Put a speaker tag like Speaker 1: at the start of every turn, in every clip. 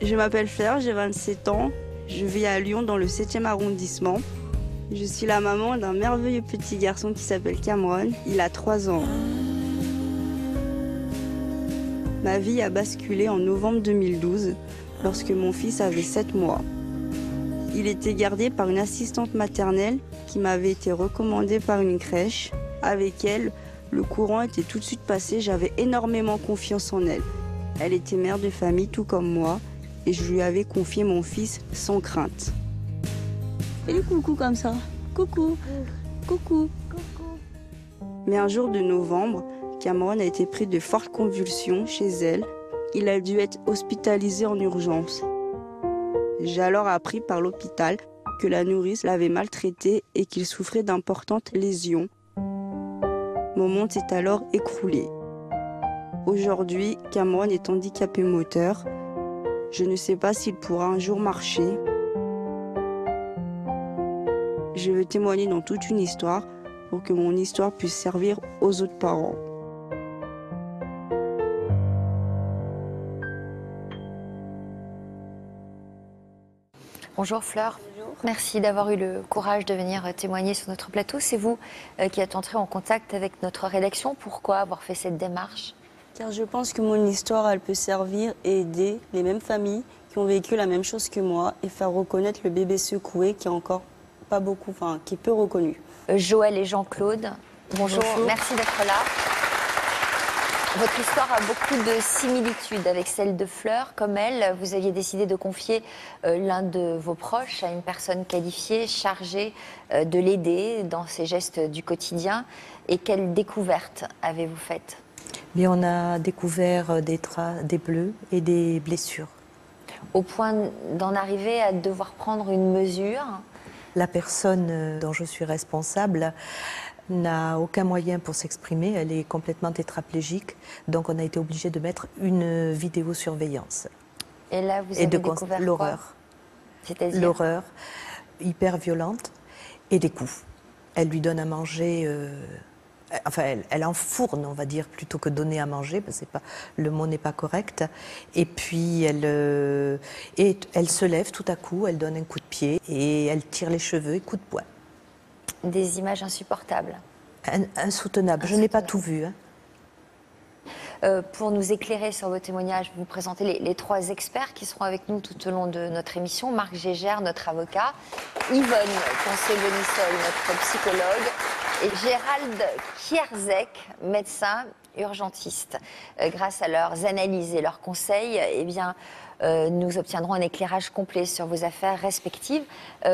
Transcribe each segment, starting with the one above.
Speaker 1: Je m'appelle Fleur, j'ai 27 ans. Je vis à Lyon dans le 7e arrondissement. Je suis la maman d'un merveilleux petit garçon qui s'appelle Cameron. Il a 3 ans. Ma vie a basculé en novembre 2012 lorsque mon fils avait 7 mois. Il était gardé par une assistante maternelle qui m'avait été recommandée par une crèche. Avec elle, le courant était tout de suite passé, j'avais énormément confiance en elle. Elle était mère de famille tout comme moi et je lui avais confié mon fils sans crainte. Et du coucou comme ça. Coucou. Coucou. Mais un jour de novembre, Cameron a été pris de fortes convulsions chez elle. Il a dû être hospitalisé en urgence. J'ai alors appris par l'hôpital que la nourrice l'avait maltraité et qu'il souffrait d'importantes lésions. Mon monde s'est alors écroulé. Aujourd'hui, Cameron est handicapé moteur. Je ne sais pas s'il pourra un jour marcher. Je veux témoigner dans toute une histoire pour que mon histoire puisse servir aux autres parents.
Speaker 2: Bonjour Fleur. Bonjour. Merci d'avoir eu le courage de venir témoigner sur notre plateau. C'est vous qui êtes entré en contact avec notre rédaction. Pourquoi avoir fait cette démarche?
Speaker 1: Car je pense que mon histoire, elle peut servir et aider les mêmes familles qui ont vécu la même chose que moi et faire reconnaître le bébé secoué qui est encore pas beaucoup, enfin qui est peu reconnu.
Speaker 2: Joël et Jean-Claude, bonjour. Merci d'être là. Votre histoire a beaucoup de similitudes avec celle de Fleur. Comme elle, vous aviez décidé de confier l'un de vos proches à une personne qualifiée, chargée de l'aider dans ses gestes du quotidien. Et quelle découverte avez-vous faite?
Speaker 3: Bien, on a découvert des bleus et des blessures.
Speaker 2: Au point d'en arriver à devoir prendre une mesure?
Speaker 3: La personne dont je suis responsable n'a aucun moyen pour s'exprimer, elle est complètement tétraplégique, donc on a été obligé de mettre une vidéosurveillance.
Speaker 2: Et là, vous avez découvert
Speaker 3: l'horreur.
Speaker 2: C'est-à-dire
Speaker 3: l'horreur, hyper violente, et des coups. Elle lui donne à manger, elle enfourne, on va dire, plutôt que donner à manger, parce que le mot n'est pas correct. Et puis elle se lève tout à coup, elle donne un coup de pied, et elle tire les cheveux et coup de poing.
Speaker 2: Des images insupportables.
Speaker 3: Insoutenables. Je n'ai pas tout vu.
Speaker 2: Pour nous éclairer sur vos témoignages, vous présentez les 3 experts qui seront avec nous tout au long de notre émission. Marc Gégère, notre avocat, Yvonne Poncé-Bonisol, notre psychologue, et Gérald Kierzek, médecin urgentiste. Grâce à leurs analyses et leurs conseils, nous obtiendrons un éclairage complet sur vos affaires respectives.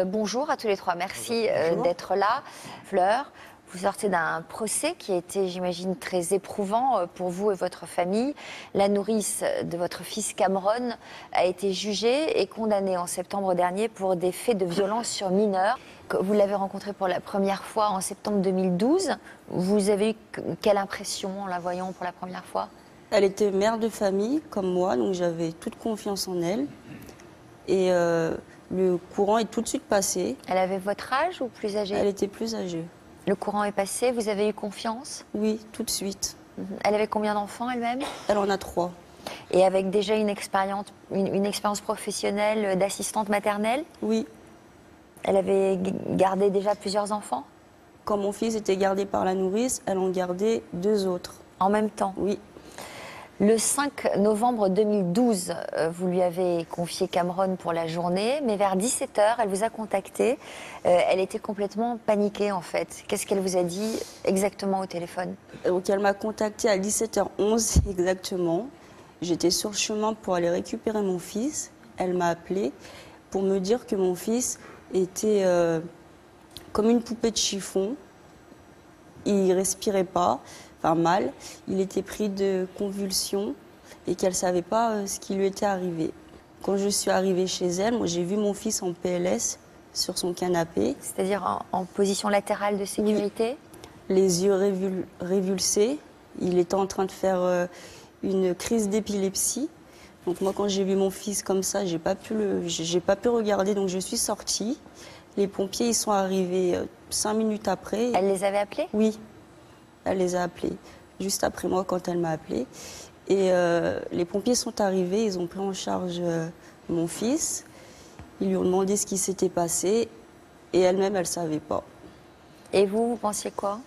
Speaker 2: Bonjour à tous les 3, merci d'être là. Fleur, vous sortez d'un procès qui a été, j'imagine, très éprouvant pour vous et votre famille. La nourrice de votre fils Cameron a été jugée et condamnée en septembre dernier pour des faits de violence sur mineurs. Vous l'avez rencontrée pour la première fois en septembre 2012. Vous avez eu quelle impression en la voyant pour la première fois?
Speaker 1: Elle était mère de famille comme moi, donc j'avais toute confiance en elle. Et le courant est tout de suite passé.
Speaker 2: Elle avait votre âge ou plus âgée?
Speaker 1: Elle était plus âgée.
Speaker 2: Le courant est passé, vous avez eu confiance?
Speaker 1: Oui, tout de suite.
Speaker 2: Elle avait combien d'enfants elle-même?
Speaker 1: Elle en a 3.
Speaker 2: Et avec déjà une expérience professionnelle d'assistante maternelle?
Speaker 1: Oui.
Speaker 2: Elle avait gardé déjà plusieurs enfants?
Speaker 1: Quand mon fils était gardé par la nourrice, elle en gardait 2 autres.
Speaker 2: En même temps?
Speaker 1: Oui.
Speaker 2: Le 5 novembre 2012, vous lui avez confié Cameron pour la journée, mais vers 17h, elle vous a contacté. Elle était complètement paniquée en fait. Qu'est-ce qu'elle vous a dit exactement au téléphone?
Speaker 1: Donc elle m'a contacté à 17h11 exactement. J'étais sur le chemin pour aller récupérer mon fils. Elle m'a appelé pour me dire que mon fils était comme une poupée de chiffon. Il respirait pas. Enfin mal, il était pris de convulsions et qu'elle ne savait pas ce qui lui était arrivé. Quand je suis arrivée chez elle, moi j'ai vu mon fils en PLS sur son canapé.
Speaker 2: C'est-à-dire en position latérale de sécurité?
Speaker 1: Oui. Les yeux révulsés, il était en train de faire une crise d'épilepsie. Donc moi quand j'ai vu mon fils comme ça, j'ai pas pu regarder, donc je suis sortie. Les pompiers ils sont arrivés 5 minutes après.
Speaker 2: Elle les avait appelés?
Speaker 1: Oui. Elle les a appelés juste après moi quand elle m'a appelée. Et les pompiers sont arrivés, ils ont pris en charge mon fils. Ils lui ont demandé ce qui s'était passé et elle-même, elle ne savait pas.
Speaker 2: Et vous pensiez quoi?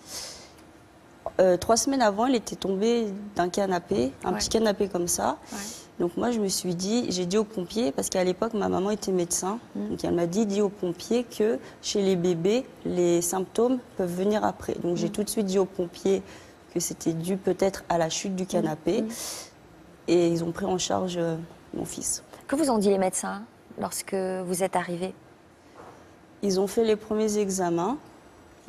Speaker 1: 3 semaines avant, il était tombé d'un canapé, un petit canapé comme ça.
Speaker 2: Ouais.
Speaker 1: Donc moi, je me suis dit, j'ai dit aux pompiers, parce qu'à l'époque, ma maman était médecin. Donc elle m'a dit, dis aux pompiers que chez les bébés, les symptômes peuvent venir après. Donc j'ai tout de suite dit aux pompiers que c'était dû peut-être à la chute du canapé. Et ils ont pris en charge mon fils.
Speaker 2: Que vous ont dit les médecins lorsque vous êtes arrivés?
Speaker 1: Ils ont fait les premiers examens.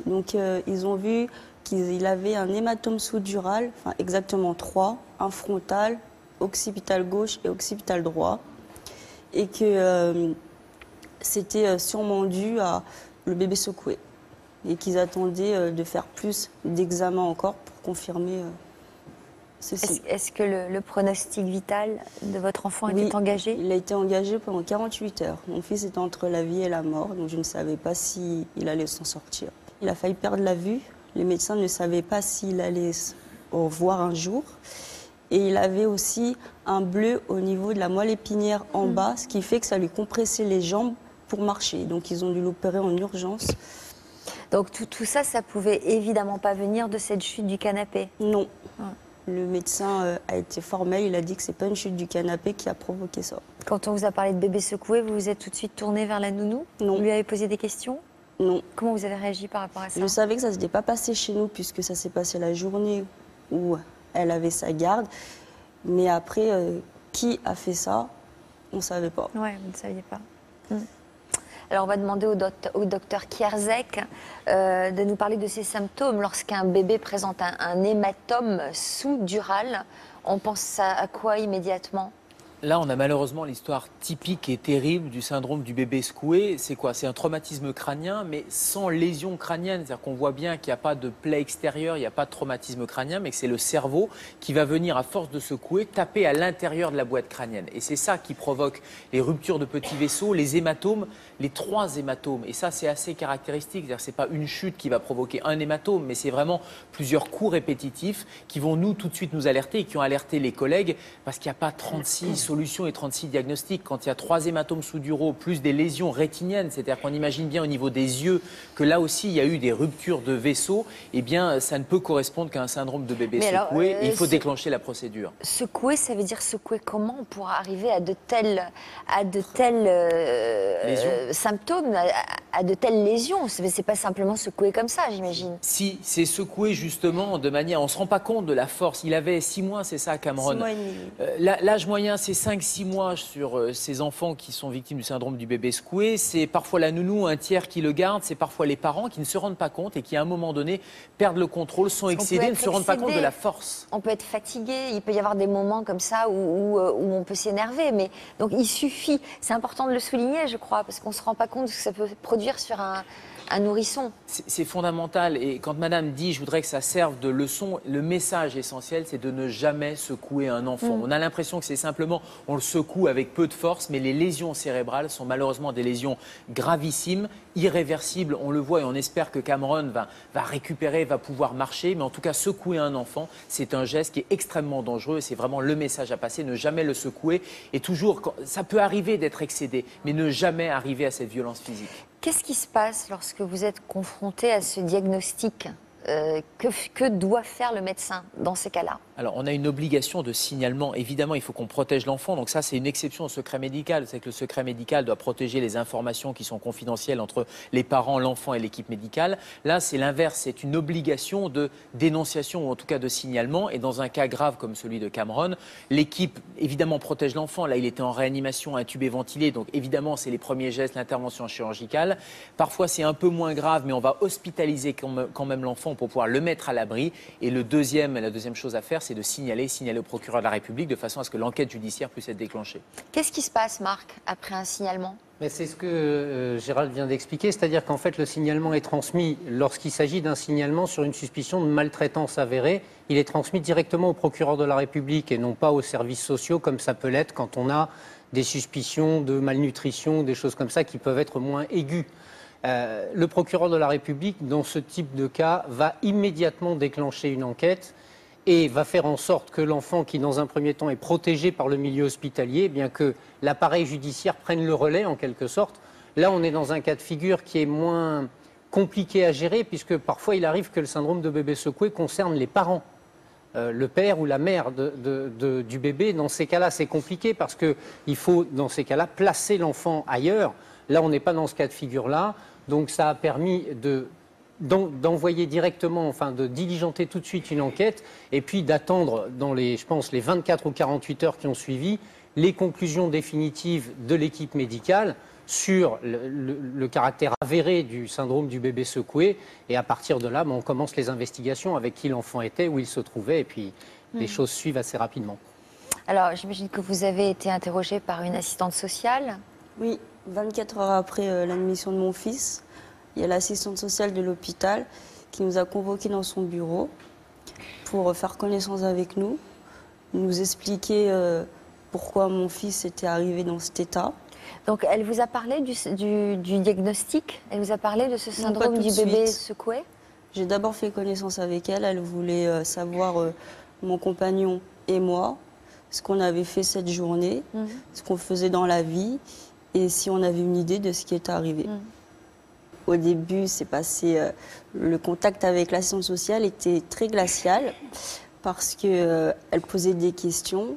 Speaker 1: Donc ils ont vu qu'il avait un hématome sous-dural, enfin exactement 3, un frontal, occipital gauche et occipital droit. Et que c'était sûrement dû à le bébé secoué. Et qu'ils attendaient de faire plus d'examens encore pour confirmer ceci.
Speaker 2: Est-ce que le pronostic vital de votre enfant était engagé?
Speaker 1: Il a été engagé pendant 48 heures. Mon fils était entre la vie et la mort, donc je ne savais pas s'il allait s'en sortir. Il a failli perdre la vue. Les médecins ne savaient pas s'il allait voir un jour. Et il avait aussi un bleu au niveau de la moelle épinière en bas, ce qui fait que ça lui compressait les jambes pour marcher. Donc ils ont dû l'opérer en urgence.
Speaker 2: Donc tout ça, ça pouvait évidemment pas venir de cette chute du canapé?
Speaker 1: Non. Le médecin a été formel, il a dit que c'est pas une chute du canapé qui a provoqué ça.
Speaker 2: Quand on vous a parlé de bébé secoué, vous vous êtes tout de suite tourné vers la nounou?
Speaker 1: Non.
Speaker 2: Vous lui avez posé des questions?
Speaker 1: Non.
Speaker 2: Comment vous avez réagi par rapport à ça?
Speaker 1: Je savais que ça ne s'était pas passé chez nous puisque ça s'est passé la journée où elle avait sa garde. Mais après, qui a fait ça, on ne savait pas.
Speaker 2: Oui, vous ne saviez pas. Alors on va demander au docteur Kierzek de nous parler de ces symptômes. Lorsqu'un bébé présente un hématome sous-dural, on pense à quoi immédiatement?
Speaker 4: Là, on a malheureusement l'histoire typique et terrible du syndrome du bébé secoué. C'est quoi? C'est un traumatisme crânien, mais sans lésion crânienne. C'est-à-dire qu'on voit bien qu'il n'y a pas de plaie extérieure, il n'y a pas de traumatisme crânien, mais que c'est le cerveau qui va venir, à force de secouer, taper à l'intérieur de la boîte crânienne. Et c'est ça qui provoque les ruptures de petits vaisseaux, les hématomes, les 3 hématomes. Et ça, c'est assez caractéristique. C'est-à-dire que ce n'est pas une chute qui va provoquer un hématome, mais c'est vraiment plusieurs coups répétitifs qui vont tout de suite nous alerter et qui ont alerté les collègues parce qu'il n'y a pas 36 solutions et 36 diagnostics. Quand il y a 3 hématomes sous-duraux plus des lésions rétiniennes, c'est-à-dire qu'on imagine bien au niveau des yeux que là aussi il y a eu des ruptures de vaisseaux, eh bien ça ne peut correspondre qu'à un syndrome de bébé secoué et il faut déclencher la procédure.
Speaker 2: Secouer, ça veut dire secouer comment pour arriver à de tels symptômes, à de telles lésions? C'est pas simplement secouer comme ça, j'imagine.
Speaker 4: Si, c'est secouer justement de manière... On ne se rend pas compte de la force. Il avait 6 mois, c'est ça, Cameron?
Speaker 1: 6 mois et demi.
Speaker 4: L'âge moyen, c'est 5-6 mois sur ces enfants qui sont victimes du syndrome du bébé secoué. C'est parfois la nounou, un tiers qui le garde. C'est parfois les parents qui ne se rendent pas compte et qui, à un moment donné, perdent le contrôle, sont excédés, ne se rendent pas compte de la force.
Speaker 2: On peut être fatigué. Il peut y avoir des moments comme ça où on peut s'énerver. Mais donc, il suffit. C'est important de le souligner, je crois, parce qu'on ne se rend pas compte de ce que ça peut produire sur un nourrisson.
Speaker 4: C'est fondamental. Et quand madame dit « je voudrais que ça serve de leçon », le message essentiel, c'est de ne jamais secouer un enfant. On a l'impression que c'est simplement, on le secoue avec peu de force, mais les lésions cérébrales sont malheureusement des lésions gravissimes, irréversibles. On le voit et on espère que Cameron va récupérer, va pouvoir marcher. Mais en tout cas, secouer un enfant, c'est un geste qui est extrêmement dangereux. C'est vraiment le message à passer, ne jamais le secouer. Et toujours, ça peut arriver d'être excédé, mais ne jamais arriver à cette violence physique.
Speaker 2: Qu'est-ce qui se passe lorsque vous êtes confronté à ce diagnostic? Que doit faire le médecin dans ces cas-là?
Speaker 4: Alors, on a une obligation de signalement. Évidemment, il faut qu'on protège l'enfant. Donc ça, c'est une exception au secret médical. C'est que le secret médical doit protéger les informations qui sont confidentielles entre les parents, l'enfant et l'équipe médicale. Là, c'est l'inverse. C'est une obligation de dénonciation ou en tout cas de signalement. Et dans un cas grave comme celui de Cameron, l'équipe, évidemment, protège l'enfant. Là, il était en réanimation, intubé, ventilé. Donc, évidemment, c'est les premiers gestes, l'intervention chirurgicale. Parfois, c'est un peu moins grave, mais on va hospitaliser quand même l'enfant pour pouvoir le mettre à l'abri. Et la deuxième chose à faire, c'est de signaler au procureur de la République de façon à ce que l'enquête judiciaire puisse être déclenchée.
Speaker 2: Qu'est-ce qui se passe, Marc, après un signalement?
Speaker 5: Mais c'est ce que Gérald vient d'expliquer, c'est-à-dire qu'en fait le signalement est transmis lorsqu'il s'agit d'un signalement sur une suspicion de maltraitance avérée. Il est transmis directement au procureur de la République et non pas aux services sociaux comme ça peut l'être quand on a des suspicions de malnutrition, des choses comme ça qui peuvent être moins aiguës. Le procureur de la République, dans ce type de cas, va immédiatement déclencher une enquête et va faire en sorte que l'enfant, qui dans un premier temps est protégé par le milieu hospitalier, eh bien que l'appareil judiciaire prenne le relais en quelque sorte. Là, on est dans un cas de figure qui est moins compliqué à gérer, puisque parfois il arrive que le syndrome de bébé secoué concerne les parents. Le père ou la mère du bébé. Dans ces cas-là, c'est compliqué parce qu'il faut, dans ces cas-là, placer l'enfant ailleurs. Là, on n'est pas dans ce cas de figure-là. Donc, ça a permis d'envoyer directement, enfin de diligenter tout de suite une enquête et puis d'attendre dans je pense, les 24 ou 48 heures qui ont suivi, les conclusions définitives de l'équipe médicale sur le caractère avéré du syndrome du bébé secoué. Et à partir de là, on commence les investigations avec qui l'enfant était, où il se trouvait, et puis les choses suivent assez rapidement.
Speaker 2: Alors, j'imagine que vous avez été interrogé par une assistante sociale.
Speaker 1: Oui, 24 heures après l'admission de mon fils, il y a l'assistante sociale de l'hôpital qui nous a convoqués dans son bureau pour faire connaissance avec nous, nous expliquer pourquoi mon fils était arrivé dans cet état.
Speaker 2: Donc, elle vous a parlé du diagnostic? Elle vous a parlé de ce syndrome du bébé secoué?
Speaker 1: J'ai d'abord fait connaissance avec elle. Elle voulait savoir, mon compagnon et moi, ce qu'on avait fait cette journée, ce qu'on faisait dans la vie et si on avait une idée de ce qui était arrivé. Au début, c'est passé, le contact avec l'assistante sociale était très glacial parce qu'elle posait des questions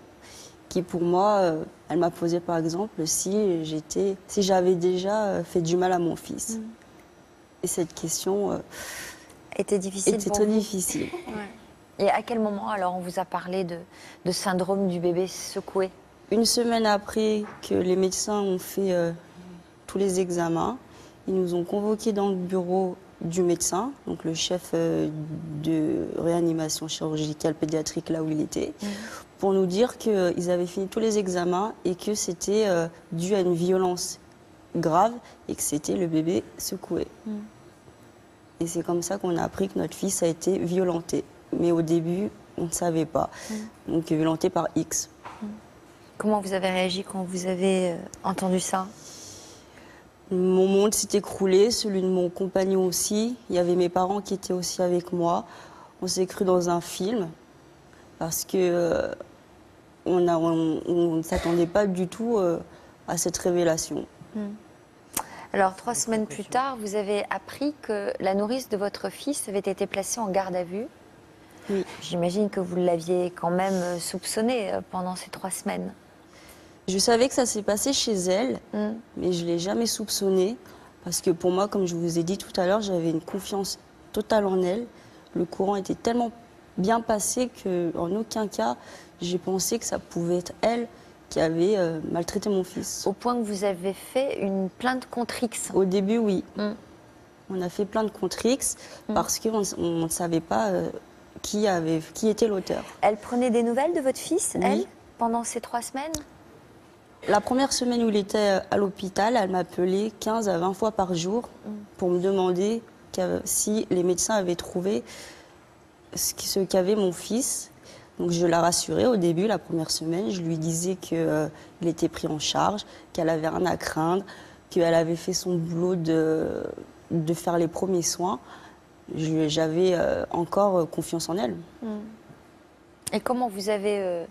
Speaker 1: qui, pour moi, elle m'a posé par exemple si j'avais déjà fait du mal à mon fils. Et cette question
Speaker 2: était difficile
Speaker 1: était
Speaker 2: pour
Speaker 1: très
Speaker 2: vous.
Speaker 1: difficile.
Speaker 2: Ouais. Et à quel moment alors on vous a parlé de syndrome du bébé secoué?
Speaker 1: Une semaine après que les médecins ont fait tous les examens, ils nous ont convoqués dans le bureau du médecin, donc le chef de réanimation chirurgicale pédiatrique là où il était, pour nous dire qu'ils avaient fini tous les examens et que c'était dû à une violence grave et que c'était le bébé secoué. Et c'est comme ça qu'on a appris que notre fils a été violenté. Mais au début, on ne savait pas. Donc violenté par X.
Speaker 2: Comment vous avez réagi quand vous avez entendu ça?
Speaker 1: Mon monde s'est écroulé, celui de mon compagnon aussi. Il y avait mes parents qui étaient aussi avec moi. On s'est cru dans un film parce que on ne s'attendait pas du tout à cette révélation.
Speaker 2: Alors, 3 semaines plus tard, vous avez appris que la nourrice de votre fils avait été placée en garde à vue.
Speaker 1: Oui.
Speaker 2: J'imagine que vous l'aviez quand même soupçonné pendant ces 3 semaines.
Speaker 1: Je savais que ça s'est passé chez elle, mais je ne l'ai jamais soupçonnée. Parce que pour moi, comme je vous ai dit tout à l'heure, j'avais une confiance totale en elle. Le courant était tellement bien passé qu'en aucun cas, j'ai pensé que ça pouvait être elle qui avait maltraité mon fils.
Speaker 2: Au point que vous avez fait une plainte contre X.
Speaker 1: Au début, oui. On a fait plainte contre X parce qu'on ne savait pas qui était l'auteur.
Speaker 2: Elle prenait des nouvelles de votre fils,
Speaker 1: Oui.
Speaker 2: elle, pendant ces 3 semaines?
Speaker 1: La première semaine où il était à l'hôpital, elle m'appelait 15 à 20 fois par jour pour me demander si les médecins avaient trouvé ce qu'avait mon fils. Donc je la rassurais au début, la première semaine. Je lui disais qu'il était pris en charge, qu'elle avait rien à craindre, qu'elle avait fait son boulot de faire les premiers soins. J'avais encore confiance en elle.
Speaker 2: Et comment vous avez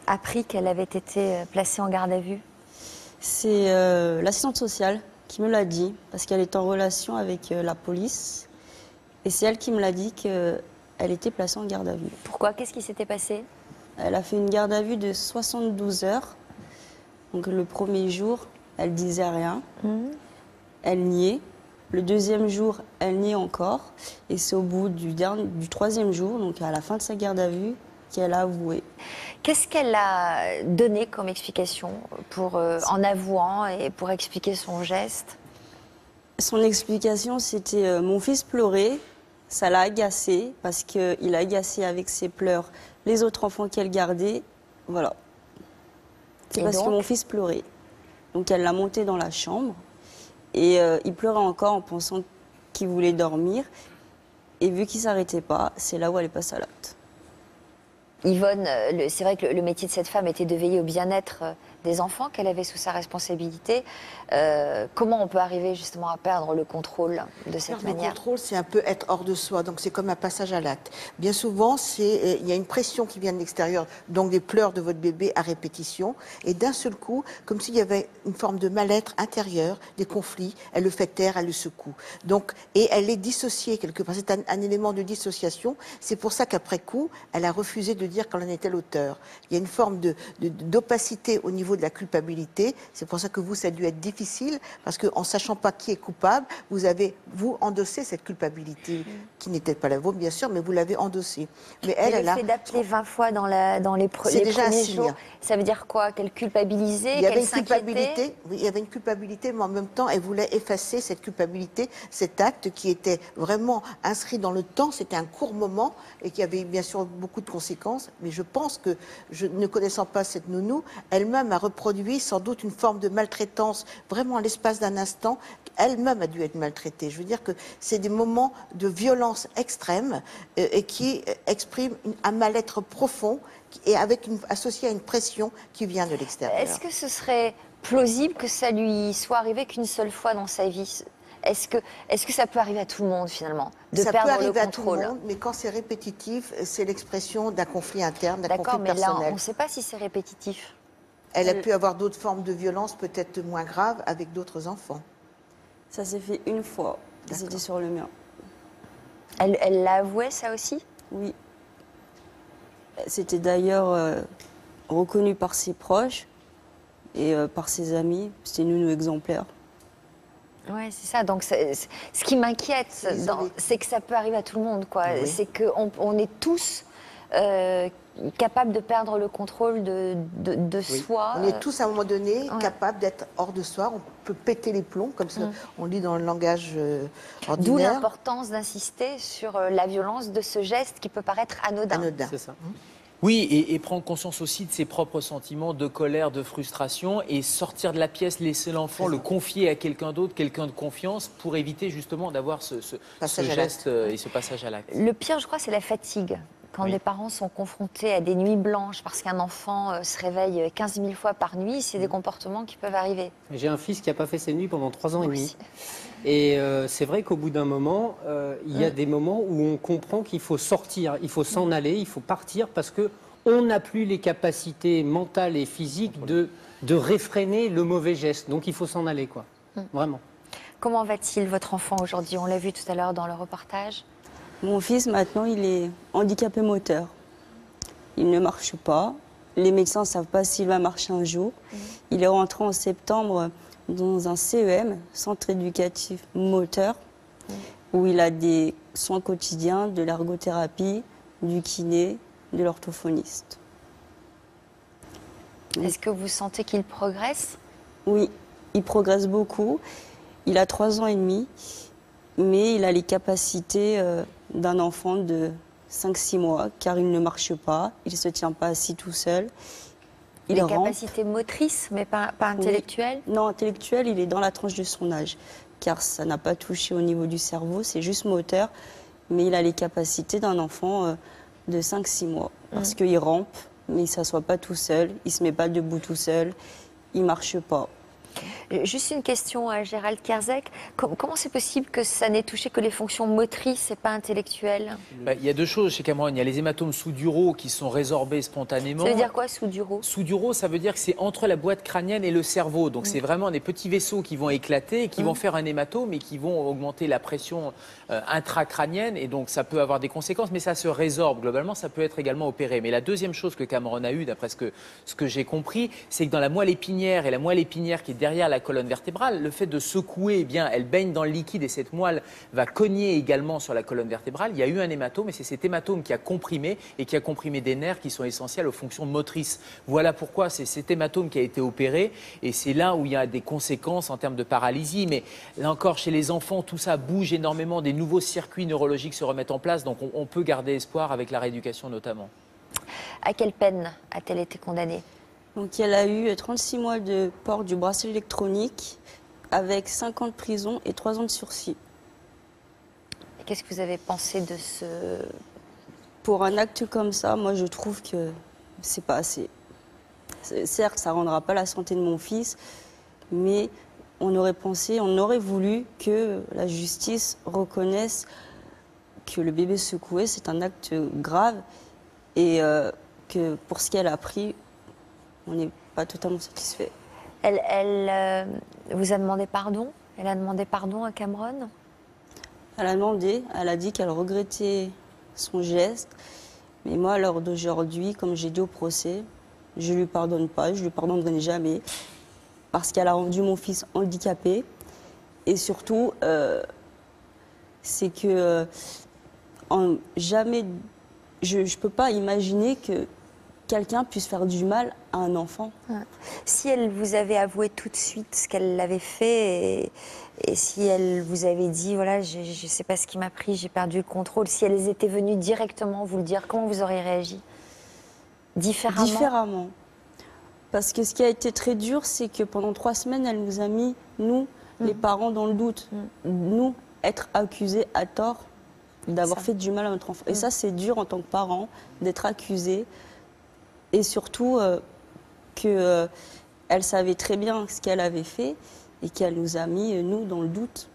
Speaker 2: appris qu'elle avait été placée en garde à vue?
Speaker 1: C'est l'assistante sociale qui me l'a dit, parce qu'elle est en relation avec la police. Et c'est elle qui me l'a dit qu'elle était placée en garde à vue.
Speaker 2: Pourquoi? Qu'est-ce qui s'était passé?
Speaker 1: Elle a fait une garde à vue de 72 heures. Donc le premier jour, elle disait rien. Elle niait. Le deuxième jour, elle niait encore. Et c'est au bout du 3e jour, donc à la fin de sa garde à vue, qu'elle a avoué.
Speaker 2: Qu'est-ce qu'elle a donné comme explication en avouant et pour expliquer son geste?
Speaker 1: Son explication, c'était mon fils pleurait, ça l'a agacé parce qu'il a agacé avec ses pleurs les autres enfants qu'elle gardait. Voilà. C'est parce que mon fils pleurait. Donc elle l'a monté dans la chambre et il pleurait encore en pensant qu'il voulait dormir. Et vu qu'il ne s'arrêtait pas, c'est là où elle est passée à l'acte.
Speaker 2: Yvonne, c'est vrai que le métier de cette femme était de veiller au bien-être des enfants qu'elle avait sous sa responsabilité. Comment on peut arriver justement à perdre le contrôle de cette
Speaker 6: Perdre
Speaker 2: manière?
Speaker 6: le contrôle, c'est un peu être hors de soi, donc c'est comme un passage à l'acte. Bien souvent, il y a une pression qui vient de l'extérieur, donc des pleurs de votre bébé à répétition, et d'un seul coup, comme s'il y avait une forme de mal-être intérieur, des conflits, elle le fait taire, elle le secoue. Donc, et elle est dissociée quelque part, c'est un élément de dissociation, c'est pour ça qu'après coup, elle a refusé de dire qu'elle en était l'auteur. Il y a une forme d'opacité au niveau de la culpabilité, c'est pour ça que vous, ça a dû être difficile, parce qu'en sachant pas qui est coupable, vous avez, vous, endossé cette culpabilité, qui n'était pas la vôtre, bien sûr, mais vous l'avez endossée. Mais
Speaker 2: Mais
Speaker 6: elle
Speaker 2: le
Speaker 6: a...
Speaker 2: fait d'appeler 20 fois dans les
Speaker 6: C'est déjà un
Speaker 2: premiers
Speaker 6: signe.
Speaker 2: jours, ça veut dire quoi? Qu'elle culpabilisait,
Speaker 6: Il y avait
Speaker 2: qu'elle
Speaker 6: une
Speaker 2: s'inquiétait?
Speaker 6: culpabilité, oui, il y avait une culpabilité, mais en même temps, elle voulait effacer cette culpabilité, cet acte qui était vraiment inscrit dans le temps. C'était un court moment et qui avait bien sûr beaucoup de conséquences. Mais je pense que, ne connaissant pas cette nounou, elle-même a reproduit sans doute une forme de maltraitance, vraiment à l'espace d'un instant. Elle-même a dû être maltraitée. Je veux dire que c'est des moments de violence extrême et qui expriment un mal-être profond et associé à une pression qui vient de l'extérieur.
Speaker 2: Est-ce que ce serait plausible que ça lui soit arrivé qu'une seule fois dans sa vie? Est-ce que ça peut arriver à tout le monde finalement, de
Speaker 6: Ça peut
Speaker 2: perdre
Speaker 6: arriver
Speaker 2: le
Speaker 6: à tout le
Speaker 2: contrôle?
Speaker 6: monde, mais quand c'est répétitif, c'est l'expression d'un conflit interne, d'un
Speaker 2: D'accord,
Speaker 6: conflit
Speaker 2: mais là,
Speaker 6: personnel.
Speaker 2: on ne sait pas si c'est répétitif.
Speaker 6: Elle a pu avoir d'autres formes de violence, peut-être moins graves, avec d'autres enfants.
Speaker 1: Ça s'est fait une fois.
Speaker 6: D'accord.
Speaker 1: C'était sur le mien.
Speaker 2: Elle l'a avoué, ça aussi?
Speaker 1: Oui. C'était d'ailleurs reconnu par ses proches et par ses amis. C'était une nounou exemplaire.
Speaker 2: Oui, c'est ça. Donc, ce qui m'inquiète, c'est que ça peut arriver à tout le monde, quoi.
Speaker 6: Oui.
Speaker 2: C'est qu'on est tous capables de perdre le contrôle de soi.
Speaker 6: On est tous à un moment donné
Speaker 2: ouais.
Speaker 6: capables d'être hors de soi. On peut péter les plombs, comme ça, on lit dans le langage
Speaker 2: D'où
Speaker 6: ordinaire.
Speaker 2: l'importance d'insister sur la violence de ce geste qui peut paraître anodin.
Speaker 6: Anodin.
Speaker 5: C'est ça.
Speaker 4: Oui, et prendre conscience aussi de ses propres sentiments de colère, de frustration, et sortir de la pièce, laisser l'enfant, le confier à quelqu'un d'autre, quelqu'un de confiance, pour éviter justement d'avoir ce
Speaker 6: Passage à
Speaker 4: geste et ce passage à l'acte.
Speaker 2: Le pire, je crois, c'est la fatigue. Quand
Speaker 4: Oui.
Speaker 2: des parents sont confrontés à des nuits blanches parce qu'un enfant se réveille 15 000 fois par nuit, c'est des comportements qui peuvent arriver.
Speaker 5: J'ai un fils qui n'a pas fait ses nuits pendant 3 ans et
Speaker 2: Moi
Speaker 5: demi.
Speaker 2: aussi.
Speaker 5: Et c'est vrai qu'au bout d'un moment, il y a des moments où on comprend qu'il faut sortir, il faut s'en aller, il faut partir parce que on n'a plus les capacités mentales et physiques de réfréner le mauvais geste. Donc il faut s'en aller, quoi. Vraiment.
Speaker 2: Comment va-t-il, votre enfant, aujourd'hui? On l'a vu tout à l'heure dans le reportage.
Speaker 1: Mon fils, maintenant, il est handicapé moteur. Il ne marche pas. Les médecins ne savent pas s'il va marcher un jour. Il est rentré en septembre dans un CEM, Centre éducatif moteur, où il a des soins quotidiens, de l'ergothérapie, du kiné, de l'orthophoniste.
Speaker 2: Est-ce que vous sentez qu'il progresse?
Speaker 1: Oui, il progresse beaucoup. Il a 3 ans et demi, mais il a les capacités d'un enfant de 5-6 mois, car il ne marche pas, il ne se tient pas assis tout seul. Il
Speaker 2: Les
Speaker 1: rampe.
Speaker 2: capacités motrices, mais pas intellectuelles?
Speaker 1: Non, intellectuel, il est dans la tranche de son âge, car ça n'a pas touché au niveau du cerveau, c'est juste moteur, mais il a les capacités d'un enfant de 5-6 mois, parce qu'il rampe, mais il ne s'assoit pas tout seul, il ne se met pas debout tout seul, il ne marche pas.
Speaker 2: Juste une question à Gérald Kerzek. Comment c'est possible que ça n'ait touché que les fonctions motrices et pas intellectuelles?
Speaker 4: Il y a deux choses chez Cameron. Il y a les hématomes sous-duraux qui sont résorbés spontanément.
Speaker 2: Ça veut dire quoi, sous-duro?
Speaker 4: Sous-duraux, ça veut dire que c'est entre la boîte crânienne et le cerveau. Donc c'est vraiment des petits vaisseaux qui vont éclater et qui vont faire un hématome et qui vont augmenter la pression intracrânienne. Et donc ça peut avoir des conséquences, mais ça se résorbe. Globalement, ça peut être également opéré. Mais la deuxième chose que Cameron a eue, d'après ce que j'ai compris, c'est que dans la moelle épinière, et la moelle épinière qui est derrière la colonne vertébrale, le fait de secouer, eh bien, elle baigne dans le liquide et cette moelle va cogner également sur la colonne vertébrale. Il y a eu un hématome et c'est cet hématome qui a comprimé et qui a comprimé des nerfs qui sont essentiels aux fonctions motrices. Voilà pourquoi c'est cet hématome qui a été opéré et c'est là où il y a des conséquences en termes de paralysie. Mais là encore, chez les enfants, tout ça bouge énormément, des nouveaux circuits neurologiques se remettent en place, donc on peut garder espoir avec la rééducation notamment.
Speaker 2: À quelle peine a-t-elle été condamnée?
Speaker 1: Donc elle a eu 36 mois de port du bracelet électronique avec 5 ans de prison et 3 ans de sursis.
Speaker 2: Qu'est-ce que vous avez pensé de ce...
Speaker 1: Pour un acte comme ça, moi je trouve que c'est pas assez. Certes, ça ne rendra pas la santé de mon fils, mais on aurait voulu que la justice reconnaisse que le bébé secoué, c'est un acte grave et que pour ce qu'elle a pris, on n'est pas totalement satisfait.
Speaker 2: Elle vous a demandé pardon? Elle a demandé pardon à Cameron?
Speaker 1: Elle a demandé, elle a dit qu'elle regrettait son geste. Mais moi, à l'heure d'aujourd'hui, comme j'ai dit au procès, je ne lui pardonne pas, je ne lui pardonnerai jamais. Parce qu'elle a rendu mon fils handicapé. Et surtout, c'est que jamais, je ne peux pas imaginer que quelqu'un puisse faire du mal à un enfant.
Speaker 2: Ouais. Si elle vous avait avoué tout de suite ce qu'elle avait fait et si elle vous avait dit, voilà, je ne sais pas ce qui m'a pris, j'ai perdu le contrôle, si elles étaient venues directement vous le dire, comment vous auriez réagi? Différemment?
Speaker 1: Différemment. Parce que ce qui a été très dur, c'est que pendant 3 semaines, elle nous a mis, nous, les parents, dans le doute. Nous, être accusés à tort d'avoir fait du mal à notre enfant. Et ça, c'est dur en tant que parent, d'être accusé. Et surtout qu'elle savait très bien ce qu'elle avait fait et qu'elle nous a mis, nous, dans le doute.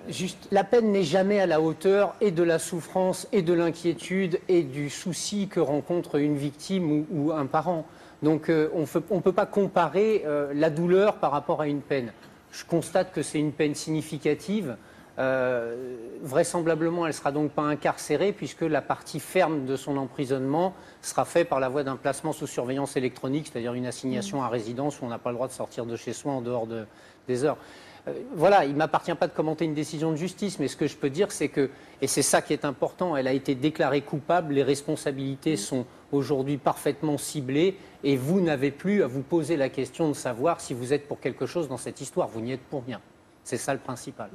Speaker 5: Juste, la peine n'est jamais à la hauteur et de la souffrance et de l'inquiétude et du souci que rencontre une victime ou un parent. Donc on ne peut pas comparer la douleur par rapport à une peine. Je constate que c'est une peine significative. Vraisemblablement, elle ne sera donc pas incarcérée puisque la partie ferme de son emprisonnement sera faite par la voie d'un placement sous surveillance électronique, c'est-à-dire une assignation à résidence où on n'a pas le droit de sortir de chez soi en dehors des heures. Voilà, il ne m'appartient pas de commenter une décision de justice, mais ce que je peux dire, c'est que, et c'est ça qui est important, elle a été déclarée coupable, les responsabilités sont aujourd'hui parfaitement ciblées, et vous n'avez plus à vous poser la question de savoir si vous êtes pour quelque chose dans cette histoire, vous n'y êtes pour rien. C'est ça le principal.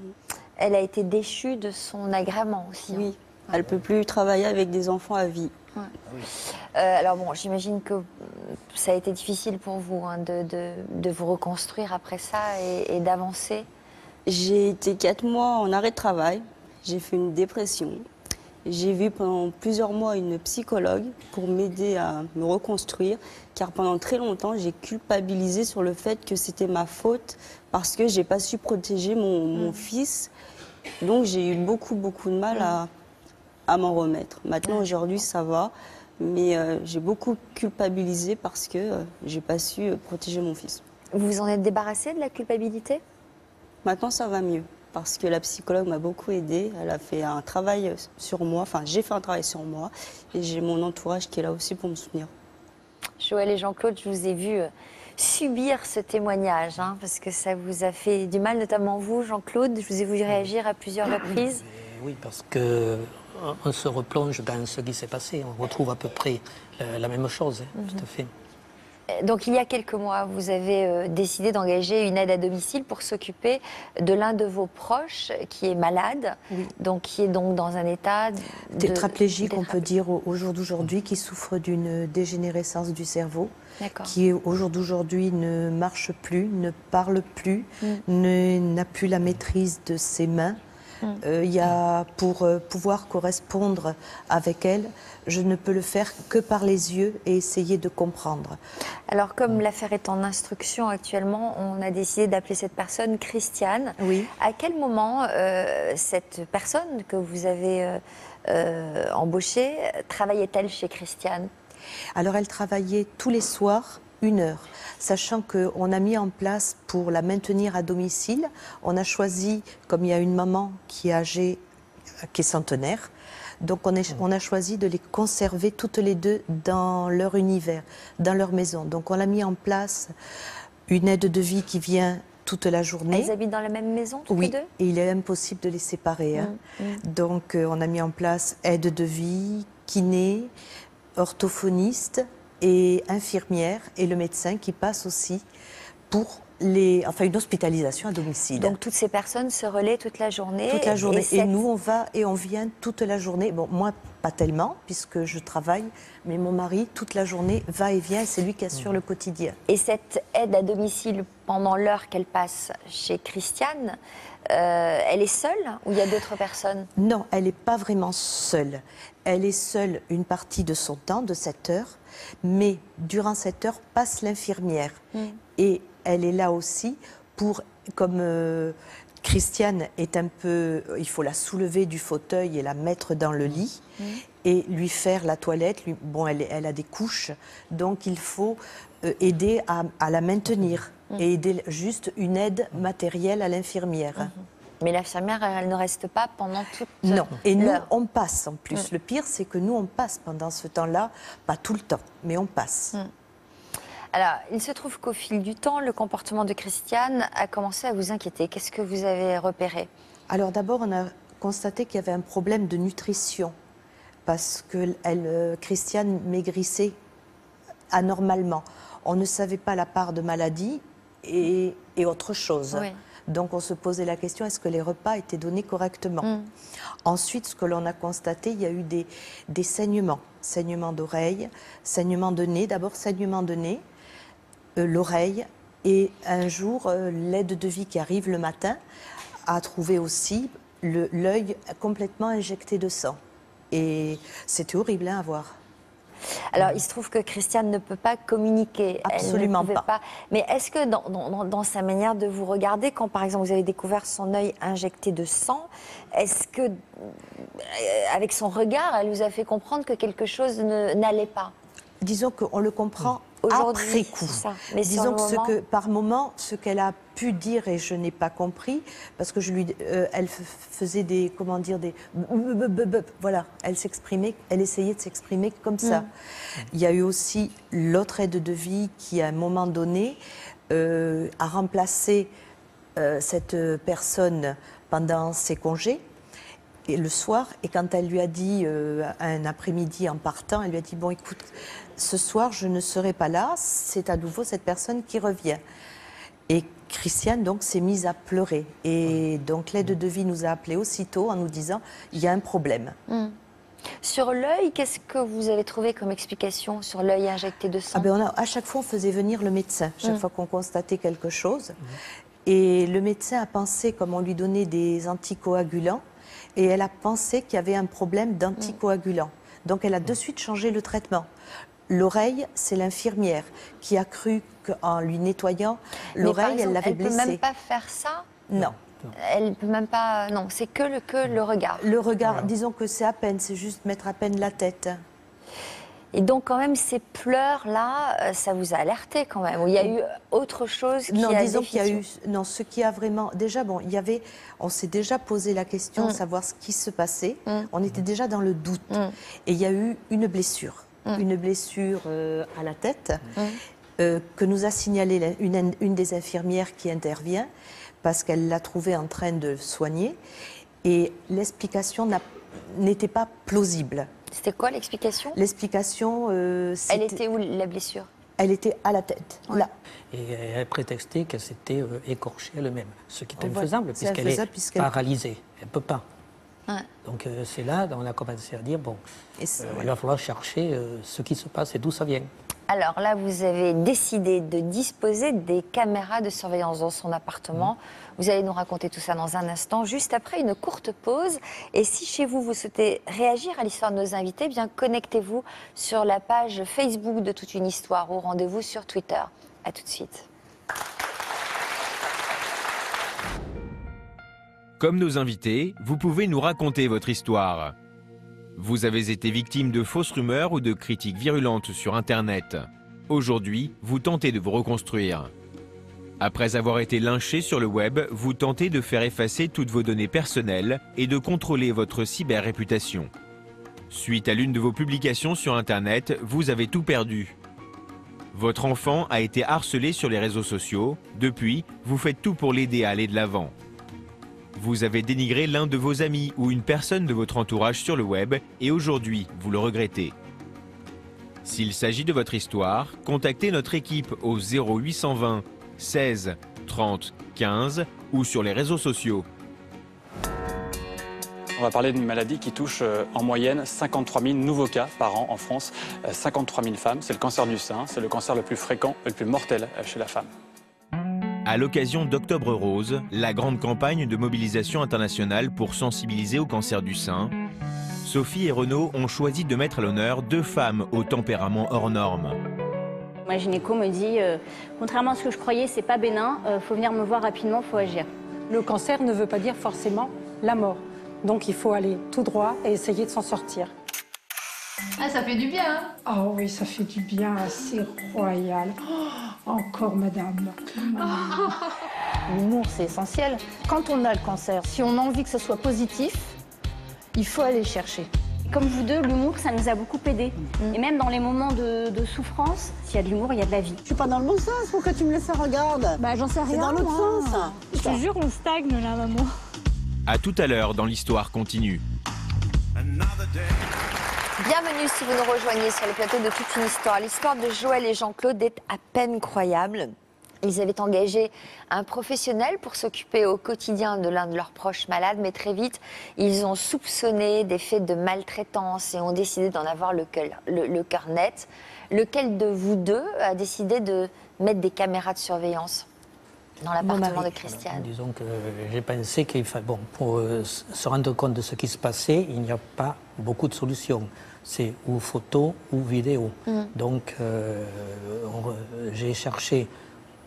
Speaker 2: Elle a été déchue de son agrément aussi.
Speaker 1: Oui, elle ne peut plus travailler avec des enfants à vie.
Speaker 2: Ouais. Alors bon, j'imagine que ça a été difficile pour vous de vous reconstruire après ça et d'avancer.
Speaker 1: J'ai été 4 mois en arrêt de travail, j'ai fait une dépression. J'ai vu pendant plusieurs mois une psychologue pour m'aider à me reconstruire, car pendant très longtemps, j'ai culpabilisé sur le fait que c'était ma faute parce que je n'ai pas su protéger mon fils. Donc j'ai eu beaucoup de mal à m'en remettre. Maintenant, aujourd'hui, ça va, mais j'ai beaucoup culpabilisé parce que je n'ai pas su protéger mon fils.
Speaker 2: Vous vous en êtes débarrassé de la culpabilité?
Speaker 1: Maintenant, ça va mieux. Parce que la psychologue m'a beaucoup aidée. Elle a fait un travail sur moi. Enfin, j'ai fait un travail sur moi. Et j'ai mon entourage qui est là aussi pour me soutenir.
Speaker 2: Joël et Jean-Claude, je vous ai vu subir ce témoignage, hein, parce que ça vous a fait du mal, notamment vous, Jean-Claude. Je vous ai vu réagir à plusieurs reprises.
Speaker 7: Oui, parce qu'on se replonge dans ce qui s'est passé. On retrouve à peu près la même chose, tout à fait.
Speaker 2: Donc il y a quelques mois, vous avez décidé d'engager une aide à domicile pour s'occuper de l'un de vos proches qui est malade, qui est donc dans un état
Speaker 3: tétraplégique, on peut dire au jour d'aujourd'hui, qui souffre d'une dégénérescence du cerveau, qui au jour d'aujourd'hui ne marche plus, ne parle plus, n'a plus la maîtrise de ses mains. Pour pouvoir correspondre avec elle, je ne peux le faire que par les yeux et essayer de comprendre.
Speaker 2: Alors, comme l'affaire est en instruction actuellement, on a décidé d'appeler cette personne Christiane.
Speaker 3: Oui.
Speaker 2: À quel moment cette personne que vous avez embauchée travaillait-elle chez Christiane?
Speaker 3: Alors, elle travaillait tous les soirs 1 heure, sachant qu'on a mis en place pour la maintenir à domicile, on a choisi, comme il y a une maman qui est âgée, qui est centenaire, donc on a choisi de les conserver toutes les deux dans leur univers, dans leur maison. Donc on a mis en place une aide de vie qui vient toute la journée.
Speaker 2: Elles habitent dans la même maison, toutes les deux?
Speaker 3: Oui, et il est impossible de les séparer. Donc on a mis en place aide de vie, kiné, orthophoniste et infirmière et le médecin qui passe aussi pour une hospitalisation à domicile.
Speaker 2: Donc toutes ces personnes se relaient toute la journée.
Speaker 3: Toute la journée.
Speaker 2: Et
Speaker 3: Et nous, on va et on vient toute la journée. Bon, moi, pas tellement, puisque je travaille, mais mon mari, toute la journée, va et vient. C'est lui qui assure le quotidien.
Speaker 2: Et cette aide à domicile, pendant l'heure qu'elle passe chez Christiane, elle est seule ou il y a d'autres personnes?
Speaker 3: Non, elle n'est pas vraiment seule. Elle est seule une partie de son temps, de 7 heures, mais durant 7 heures passe l'infirmière. Et elle est là aussi pour, comme Christiane est un peu, il faut la soulever du fauteuil et la mettre dans le lit et lui faire la toilette. Bon, elle a des couches, donc il faut aider à la maintenir et aider juste une aide matérielle à l'infirmière.
Speaker 2: Mais l'infirmière, elle ne reste pas pendant toute
Speaker 3: Non, et nous,
Speaker 2: l'heure.
Speaker 3: on passe en plus. Le pire, c'est que nous, on passe pendant ce temps-là, pas tout le temps, mais on passe.
Speaker 2: Alors, il se trouve qu'au fil du temps, le comportement de Christiane a commencé à vous inquiéter. Qu'est-ce que vous avez repéré?
Speaker 3: Alors d'abord, on a constaté qu'il y avait un problème de nutrition, parce que Christiane maigrissait anormalement. On ne savait pas la part de maladie et autre chose.
Speaker 2: Oui.
Speaker 3: Donc on se posait la question, est-ce que les repas étaient donnés correctement? Ensuite, ce que l'on a constaté, il y a eu des saignements. Saignements d'oreille, saignements de nez. D'abord saignement de nez, l'oreille. Et un jour, l'aide de vie qui arrive le matin a trouvé aussi l'œil complètement injecté de sang. Et c'était horrible à voir.
Speaker 2: Alors, il se trouve que Christiane ne peut pas communiquer.
Speaker 3: Absolument
Speaker 2: Elle ne pouvait
Speaker 3: pas.
Speaker 2: Mais est-ce que dans sa manière de vous regarder, quand par exemple vous avez découvert son œil injecté de sang, est-ce que, avec son regard, elle vous a fait comprendre que quelque chose n'allait pas?
Speaker 3: Disons qu'on le comprend
Speaker 2: Aujourd'hui,
Speaker 3: après coup.
Speaker 2: c'est ça. Mais sur
Speaker 3: Disons
Speaker 2: le moment...
Speaker 3: par moment, ce qu'elle a pu dire, et je n'ai pas compris, parce que elle faisait des, comment dire, des... Voilà, elle s'exprimait, elle essayait de s'exprimer comme ça. Il y a eu aussi l'autre aide de vie qui, à un moment donné, a remplacé cette personne pendant ses congés. Et le soir, et quand elle lui a dit, un après-midi en partant, elle lui a dit, bon écoute, ce soir je ne serai pas là, c'est à nouveau cette personne qui revient. Et Christiane donc s'est mise à pleurer. Et donc l'aide de vie nous a appelés aussitôt en nous disant, il y a un problème.
Speaker 2: Sur l'œil, qu'est-ce que vous avez trouvé comme explication sur l'œil injecté de sang?
Speaker 3: À chaque fois on faisait venir le médecin, chaque fois qu'on constatait quelque chose. Et le médecin a pensé, comme on lui donnait des anticoagulants, et elle a pensé qu'il y avait un problème d'anticoagulant. Donc elle a de suite changé le traitement. L'oreille, c'est l'infirmière qui a cru qu'en lui nettoyant l'oreille, elle l'avait blessée.
Speaker 2: Elle ne peut même pas faire ça?
Speaker 3: Non.
Speaker 2: Elle ne peut même pas... Non, c'est que le regard.
Speaker 3: Le regard, disons que c'est à peine, c'est juste mettre à peine la tête.
Speaker 2: Et donc quand même, ces pleurs-là, ça vous a alerté quand même? Ou il y a eu autre chose qui
Speaker 3: Non,
Speaker 2: a
Speaker 3: disons qu'il y a eu...
Speaker 2: défini?
Speaker 3: Non, ce qui a vraiment... Déjà, bon, il y avait... On s'est déjà posé la question de savoir ce qui se passait. On était déjà dans le doute. Et il y a eu une blessure. Une blessure à la tête que nous a signalé une des infirmières qui intervient parce qu'elle l'a trouvée en train de soigner. Et l'explication n'était pas plausible.
Speaker 2: C'était quoi l'explication?
Speaker 3: L'explication,
Speaker 2: Elle était où, la blessure?
Speaker 3: Elle était à la tête, là.
Speaker 7: Et elle prétextait qu'elle s'était écorchée elle-même, ce qui est
Speaker 3: Voilà,
Speaker 7: infaisable
Speaker 3: c'est
Speaker 7: puisqu'elle
Speaker 3: infaisable
Speaker 7: est
Speaker 3: puisqu'elle-
Speaker 7: paralysée. Elle ne peut pas.
Speaker 2: Ouais.
Speaker 7: Donc c'est là on a commencé à dire, bon,
Speaker 3: Et c'est-
Speaker 7: il va falloir chercher ce qui se passe et d'où ça vient.
Speaker 2: Alors là, vous avez décidé de disposer des caméras de surveillance dans son appartement. Vous allez nous raconter tout ça dans un instant, juste après une courte pause. Et si chez vous, vous souhaitez réagir à l'histoire de nos invités, eh bien connectez-vous sur la page Facebook de Toute une Histoire ou rendez-vous sur Twitter. À tout de suite.
Speaker 8: Comme nos invités, vous pouvez nous raconter votre histoire. Vous avez été victime de fausses rumeurs ou de critiques virulentes sur Internet. Aujourd'hui, vous tentez de vous reconstruire. Après avoir été lynché sur le web, vous tentez de faire effacer toutes vos données personnelles et de contrôler votre cyber-réputation. Suite à l'une de vos publications sur Internet, vous avez tout perdu. Votre enfant a été harcelé sur les réseaux sociaux. Depuis, vous faites tout pour l'aider à aller de l'avant. Vous avez dénigré l'un de vos amis ou une personne de votre entourage sur le web et aujourd'hui, vous le regrettez. S'il s'agit de votre histoire, contactez notre équipe au 0820 16 30 15 ou sur les réseaux sociaux.
Speaker 9: On va parler d'une maladie qui touche en moyenne 53 000 nouveaux cas par an en France. 53 000 femmes, c'est le cancer du sein, c'est le cancer le plus fréquent et le plus mortel chez la femme.
Speaker 8: À l'occasion d'Octobre Rose, la grande campagne de mobilisation internationale pour sensibiliser au cancer du sein, Sophie et Renaud ont choisi de mettre à l'honneur 2 femmes au tempérament hors norme.
Speaker 10: Ma gynéco me dit, contrairement à ce que je croyais, c'est pas bénin, faut venir me voir rapidement, faut agir.
Speaker 11: Le cancer ne veut pas dire forcément la mort. Donc il faut aller tout droit et essayer de s'en sortir.
Speaker 12: Ah, ça fait du bien, hein?
Speaker 11: Ah oui, ça fait du bien, c'est royal. Oh, encore, madame.
Speaker 10: L'humour, c'est essentiel. Quand on a le cancer, si on a envie que ce soit positif, il faut aller chercher. Comme vous deux, l'humour, ça nous a beaucoup aidés. Et même dans les moments de souffrance, s'il y a de l'humour, il y a de la vie.
Speaker 13: Je suis pas dans le bon sens, pourquoi tu me laisses ça, regarde?
Speaker 10: Bah, j'en sais rien.
Speaker 13: C'est dans l'autre sens.
Speaker 10: Je te jure, on stagne là, maman.
Speaker 8: À tout à l'heure dans l'Histoire continue.
Speaker 2: Bienvenue si vous nous rejoignez sur le plateau de Toute une histoire. L'histoire de Joël et Jean-Claude est à peine croyable. Ils avaient engagé un professionnel pour s'occuper au quotidien de l'un de leurs proches malades, mais très vite, ils ont soupçonné des faits de maltraitance et ont décidé d'en avoir le cœur net. Lequel de vous deux a décidé de mettre des caméras de surveillance dans l'appartement de Christiane?
Speaker 7: Alors, disons que j'ai pensé qu'il fallait, bon, pour se rendre compte de ce qui se passait, il n'y a pas beaucoup de solutions. C'est ou photo ou vidéo. Donc, j'ai cherché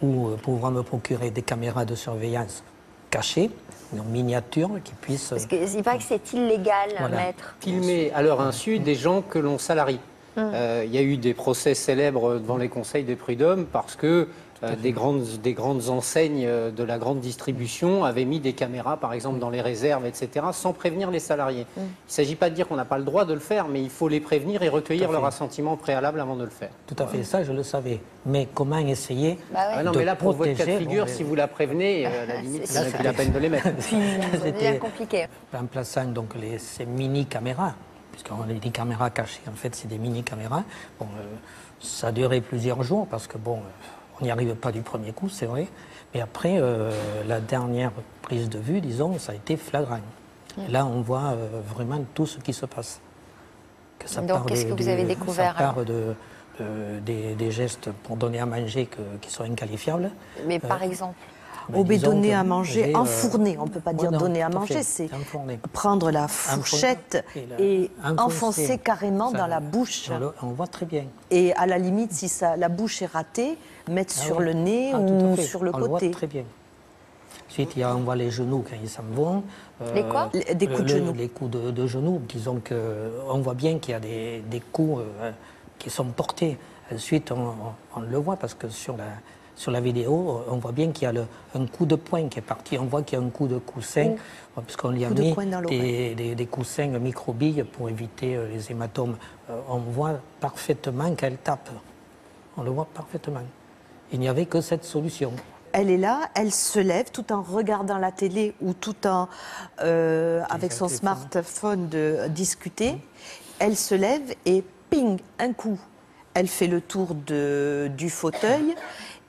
Speaker 7: où pouvoir me procurer des caméras de surveillance cachées, en miniature, qui puissent...
Speaker 2: Parce qu'il paraît que c'est illégal, maître.
Speaker 5: Filmer à leur insu des gens que l'on salarie. Il y a eu des procès célèbres devant les conseils des prud'hommes parce que des grandes enseignes de la grande distribution avaient mis des caméras, par exemple, dans les réserves, etc., sans prévenir les salariés. Il ne s'agit pas de dire qu'on n'a pas le droit de le faire, mais il faut les prévenir et recueillir leur assentiment préalable avant de le faire.
Speaker 7: Tout à fait, ça je le savais. Mais comment essayer
Speaker 5: non,
Speaker 7: de
Speaker 5: mais là, pour votre cas de figure,
Speaker 7: bon,
Speaker 5: si vous la prévenez, à la limite, c'est plus la peine de les mettre.
Speaker 2: C'est bien compliqué.
Speaker 7: En plaçant donc ces mini-caméras, puisqu'on a des caméras cachées, en fait, c'est des mini-caméras. Bon, ça a duré plusieurs jours parce que, bon, on n'y arrive pas du premier coup, c'est vrai. Mais après, la dernière prise de vue, disons, ça a été flagrant. Là, on voit vraiment tout ce qui se passe.
Speaker 2: Que ça donc, qu'est-ce que vous avez découvert?
Speaker 7: Ça part des gestes pour donner à manger qui sont inqualifiables.
Speaker 2: Mais par exemple?
Speaker 3: Donner à manger, enfourner, on ne peut pas dire donner à manger, c'est prendre la fourchette et enfoncer carrément dans la bouche.
Speaker 7: On voit très bien.
Speaker 3: Et à la limite, si la bouche est ratée, mettre sur le nez ou sur le côté.
Speaker 7: On le voit très bien. Ensuite, on voit les genoux quand ils s'en vont.
Speaker 2: Les quoi?
Speaker 3: Des coups de genoux.
Speaker 7: Les coups de genoux. Disons qu'on voit bien qu'il y a des coups qui sont portés. Ensuite, on le voit parce que sur la vidéo, on voit bien qu'il y a un coup de poing qui est parti. On voit qu'il y a un coup de coussin, puisqu'on lui a mis des coussins microbilles pour éviter les hématomes. On voit parfaitement qu'elle tape. On le voit parfaitement. Il n'y avait que cette solution.
Speaker 3: Elle est là, elle se lève tout en regardant la télé ou tout en, avec son smartphone, de discuter. Elle se lève et ping, un coup. Elle fait le tour du fauteuil.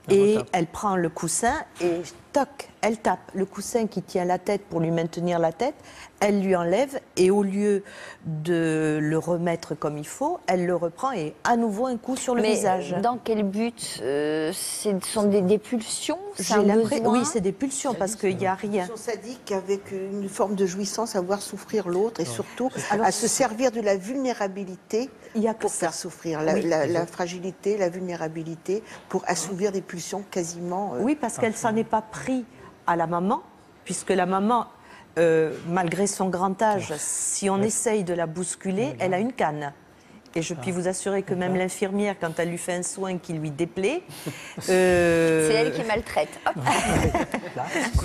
Speaker 3: Et elle prend le coussin et toc, elle tape. Le coussin qui tient la tête pour lui maintenir la tête, elle lui enlève et au lieu de le remettre comme il faut, elle le reprend et à nouveau un coup sur le visage.
Speaker 2: Dans quel but? Ce sont des pulsions?
Speaker 3: Oui, c'est des pulsions parce qu'il n'y a rien.
Speaker 6: Une pulsion sadique avec une forme de jouissance à voir souffrir l'autre et surtout à se servir de la vulnérabilité pour faire souffrir. La fragilité, la vulnérabilité pour assouvir des pulsions quasiment...
Speaker 3: Oui, parce qu'elle s'en est pas pris à la maman, puisque la maman, malgré son grand âge, si on essaye de la bousculer, elle a une canne. Et je puis vous assurer que même l'infirmière, quand elle lui fait un soin qui lui déplaît...
Speaker 2: C'est elle qui maltraite.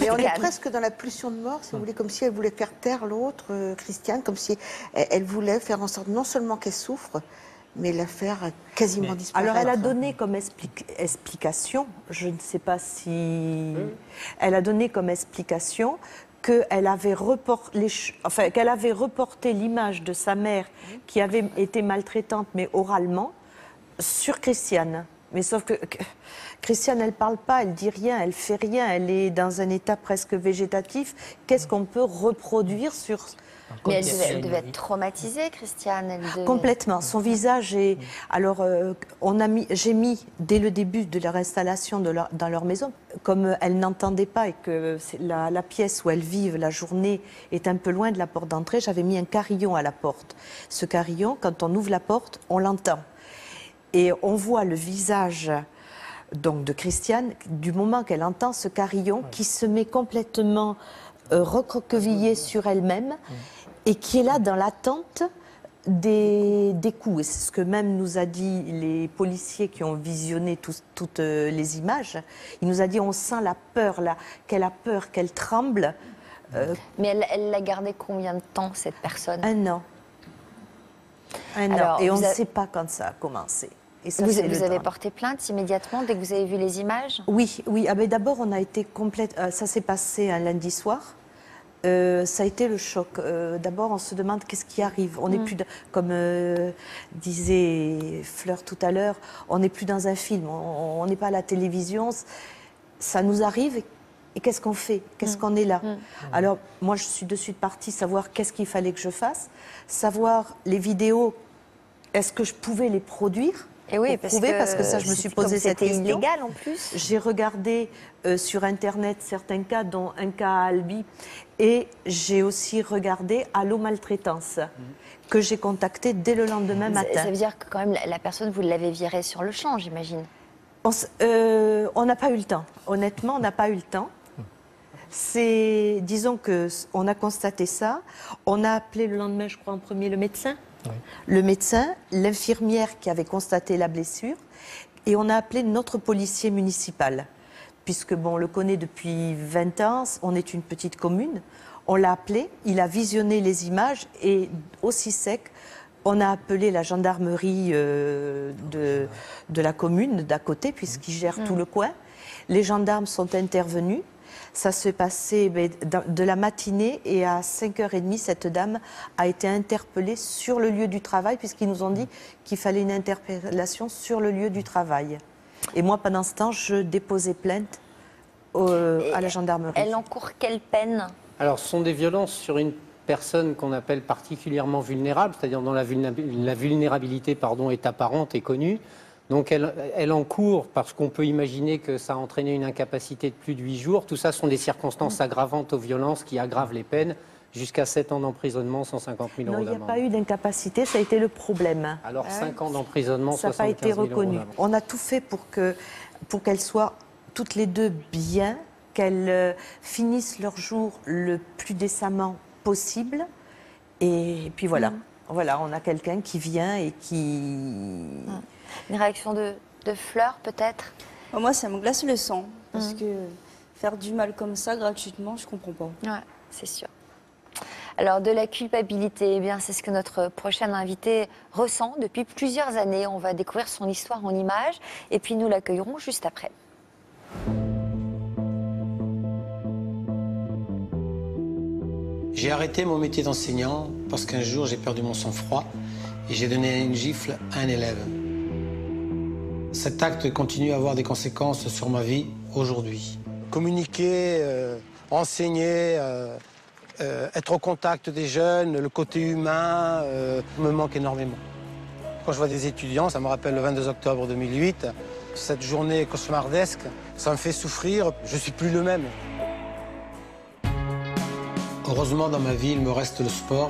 Speaker 6: Mais on est presque dans la pulsion de mort, si vous voulez, comme si elle voulait faire taire l'autre, Christiane, comme si elle voulait faire en sorte non seulement qu'elle souffre, mais la faire quasiment disparaître.
Speaker 3: Alors elle a donné comme explication, je ne sais pas si... Elle a donné comme explication qu'elle avait reporté l'image de sa mère qui avait été maltraitante, mais oralement, sur Christiane. Mais sauf que Christiane, elle parle pas, elle dit rien, elle fait rien, elle est dans un état presque végétatif. Qu'est-ce qu'on peut reproduire sur...
Speaker 2: Mais elle devait être traumatisée, Christiane.
Speaker 3: Complètement. Son visage est... Alors, j'ai mis, dès le début de leur installation dans leur maison, comme elle n'entendait pas et que la pièce où elles vivent la journée est un peu loin de la porte d'entrée, j'avais mis un carillon à la porte. Ce carillon, quand on ouvre la porte, on l'entend. Et on voit le visage donc, de Christiane, du moment qu'elle entend ce carillon, qui se met complètement recroquevillé sur elle-même et qui est là dans l'attente des coups. Et c'est ce que même nous a dit les policiers qui ont visionné toutes les images. Il nous a dit on sent la peur, qu'elle a peur, qu'elle tremble.
Speaker 2: Mais elle l'a gardé combien de temps, cette personne?
Speaker 3: 1 an.
Speaker 2: Alors,
Speaker 3: et on ne sait pas quand ça a commencé. Et ça,
Speaker 2: vous avez porté plainte immédiatement dès que vous avez vu les images?
Speaker 3: Oui. Ah ben d'abord, on a été complète. Ça s'est passé un lundi soir. Ça a été le choc. D'abord, on se demande qu'est-ce qui arrive. On n'est plus, comme disait Fleur tout à l'heure, on n'est plus dans un film. On n'est pas à la télévision. Ça nous arrive. Et qu'est-ce qu'on fait? Qu'est-ce qu'on est là? Alors, moi, je suis de suite partie savoir qu'est-ce qu'il fallait que je fasse, savoir les vidéos, est-ce que je pouvais les produire?
Speaker 2: Et oui, parce que
Speaker 3: ça, je me suis posé cette question.
Speaker 2: C'était illégal en plus.
Speaker 3: J'ai regardé sur Internet certains cas, dont un cas à Albi, et j'ai aussi regardé Allo Maltraitance, que j'ai contacté dès le lendemain matin.
Speaker 2: Ça veut dire que quand même la personne, vous l'avez virée sur le champ, j'imagine.
Speaker 3: On n'a pas eu le temps. Honnêtement, on n'a pas eu le temps. Disons qu'on a constaté ça. On a appelé le lendemain, je crois, en premier le médecin. Oui. Le médecin, l'infirmière qui avait constaté la blessure, et on a appelé notre policier municipal, puisque bon, on le connaît depuis 20 ans, on est une petite commune. On l'a appelé, il a visionné les images et aussi sec, on a appelé la gendarmerie de la commune d'à côté, puisqu'ils gèrent tout le coin. Les gendarmes sont intervenus. Ça s'est passé de la matinée et à 5h30, cette dame a été interpellée sur le lieu du travail puisqu'ils nous ont dit qu'il fallait une interpellation sur le lieu du travail. Et moi, pendant ce temps, je déposais plainte à la gendarmerie.
Speaker 2: Elle encourt quelle peine?
Speaker 5: Alors, ce sont des violences sur une personne qu'on appelle particulièrement vulnérable, c'est-à-dire dont la vulnérabilité est apparente et connue. Donc elle encourt, parce qu'on peut imaginer que ça a entraîné une incapacité de plus de 8 jours. Tout ça sont des circonstances aggravantes aux violences qui aggravent les peines, jusqu'à 7 ans d'emprisonnement, 150 000 euros d'amende.
Speaker 3: Non, il n'y a pas eu d'incapacité, ça a été le problème.
Speaker 5: Alors 5 ans d'emprisonnement, 75 000 euros. Ça n'a pas été reconnu.
Speaker 3: On a tout fait pour qu'elles soient toutes les deux bien, qu'elles finissent leur jour le plus décemment possible. Et puis voilà. Voilà, on a quelqu'un qui vient et qui...
Speaker 2: Une réaction de Fleur, peut-être?
Speaker 1: Moi, ça me glace le sang. Parce que faire du mal comme ça, gratuitement, je comprends pas.
Speaker 2: Ouais, c'est sûr. Alors, de la culpabilité, eh bien, c'est ce que notre prochaine invitée ressent depuis plusieurs années. On va découvrir son histoire en images et puis nous l'accueillerons juste après.
Speaker 14: J'ai arrêté mon métier d'enseignant parce qu'un jour, j'ai perdu mon sang-froid et j'ai donné une gifle à un élève. Cet acte continue à avoir des conséquences sur ma vie aujourd'hui. Communiquer, enseigner, être au contact des jeunes, le côté humain me manque énormément. Quand je vois des étudiants, ça me rappelle le 22 octobre 2008, cette journée cauchemardesque, ça me fait souffrir, je ne suis plus le même. Heureusement, dans ma vie, il me reste le sport.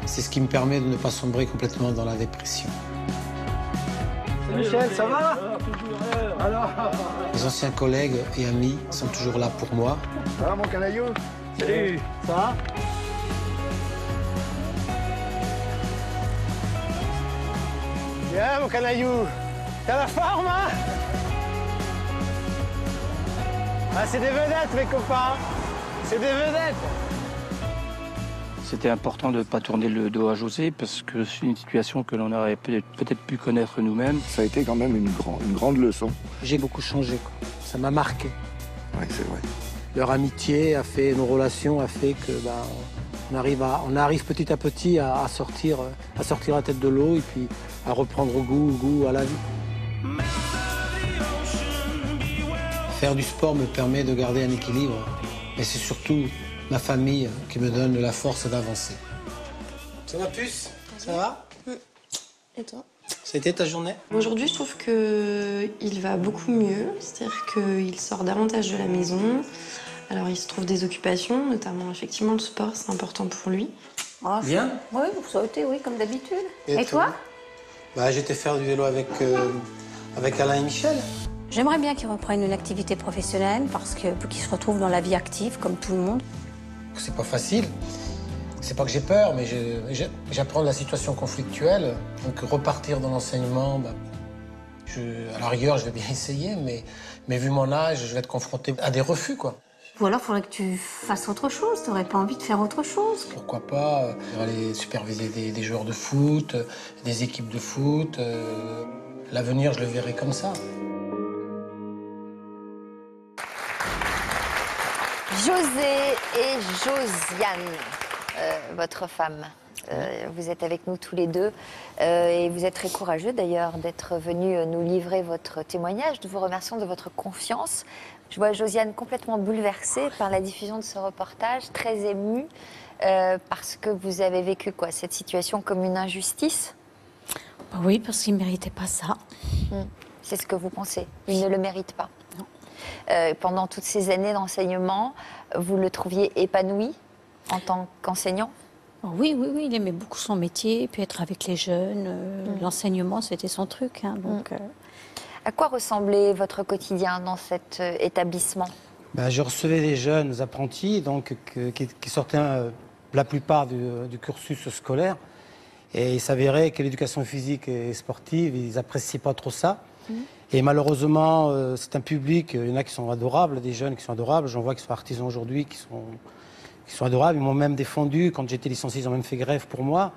Speaker 14: C'est ce qui me permet de ne pas sombrer complètement dans la dépression.
Speaker 15: Michel, ça va?
Speaker 14: Les anciens collègues et amis sont toujours là pour moi.
Speaker 15: Ça va, mon canaillou? Salut. Ça va? Bien, mon canaillou. T'as la forme, hein? Ah, c'est des vedettes, mes copains. C'est des vedettes.
Speaker 16: C'était important de ne pas tourner le dos à José parce que c'est une situation que l'on aurait peut-être pu connaître nous-mêmes.
Speaker 17: Ça a été quand même une grande leçon.
Speaker 14: J'ai beaucoup changé, quoi. Ça m'a marqué.
Speaker 17: Oui, c'est vrai.
Speaker 14: Leur amitié a fait, nos relations a fait que on arrive petit à petit à sortir la tête de l'eau et puis à reprendre goût à la vie. Faire du sport me permet de garder un équilibre. Mais c'est surtout ma famille qui me donne la force d'avancer. Ça va, puce? Ça va?
Speaker 18: Et toi?
Speaker 14: Ça a été ta journée?
Speaker 18: Aujourd'hui, je trouve qu'il va beaucoup mieux. C'est-à-dire qu'il sort davantage de la maison. Alors, il se trouve des occupations, notamment, effectivement, le sport, c'est important pour lui.
Speaker 14: Bien?
Speaker 10: Oui, vous sautez, oui, comme d'habitude.
Speaker 14: Et
Speaker 10: toi?
Speaker 14: Bah, j'étais faire du vélo avec Alain et Michel.
Speaker 10: J'aimerais bien qu'il reprenne une activité professionnelle parce qu'il se retrouve dans la vie active, comme tout le monde.
Speaker 14: C'est pas facile. C'est pas que j'ai peur, mais j'apprends de la situation conflictuelle. Donc repartir dans l'enseignement, bah, à la rigueur, je vais bien essayer, mais vu mon âge, je vais être confronté à des refus, quoi.
Speaker 10: Ou alors, il faudrait que tu fasses autre chose. T'aurais pas envie de faire autre chose?
Speaker 14: Pourquoi pas aller superviser des joueurs de foot, des équipes de foot. L'avenir, je le verrai comme ça.
Speaker 2: José et Josiane, votre femme. Vous êtes avec nous tous les deux et vous êtes très courageux d'ailleurs d'être venu nous livrer votre témoignage. Nous vous remercions de votre confiance. Je vois Josiane complètement bouleversée par la diffusion de ce reportage, très émue parce que vous avez vécu quoi, cette situation comme une injustice?
Speaker 10: Oui, parce qu'il ne méritait pas ça.
Speaker 2: C'est ce que vous pensez. Il ne le mérite pas.
Speaker 10: Non.
Speaker 2: Pendant toutes ces années d'enseignement, vous le trouviez épanoui en tant qu'enseignant?
Speaker 10: Oui, il aimait beaucoup son métier, puis être avec les jeunes. L'enseignement, c'était son truc. Donc,
Speaker 2: À quoi ressemblait votre quotidien dans cet établissement?
Speaker 14: Je recevais des jeunes apprentis donc, qui sortaient la plupart du cursus scolaire. Et il s'avérait que l'éducation physique et sportive, ils n'appréciaient pas trop ça. Et malheureusement, c'est un public, il y en a qui sont adorables, des jeunes qui sont adorables. J'en vois qui sont artisans aujourd'hui, qui sont adorables. Ils m'ont même défendu. Quand j'étais licencié, ils ont même fait grève pour moi.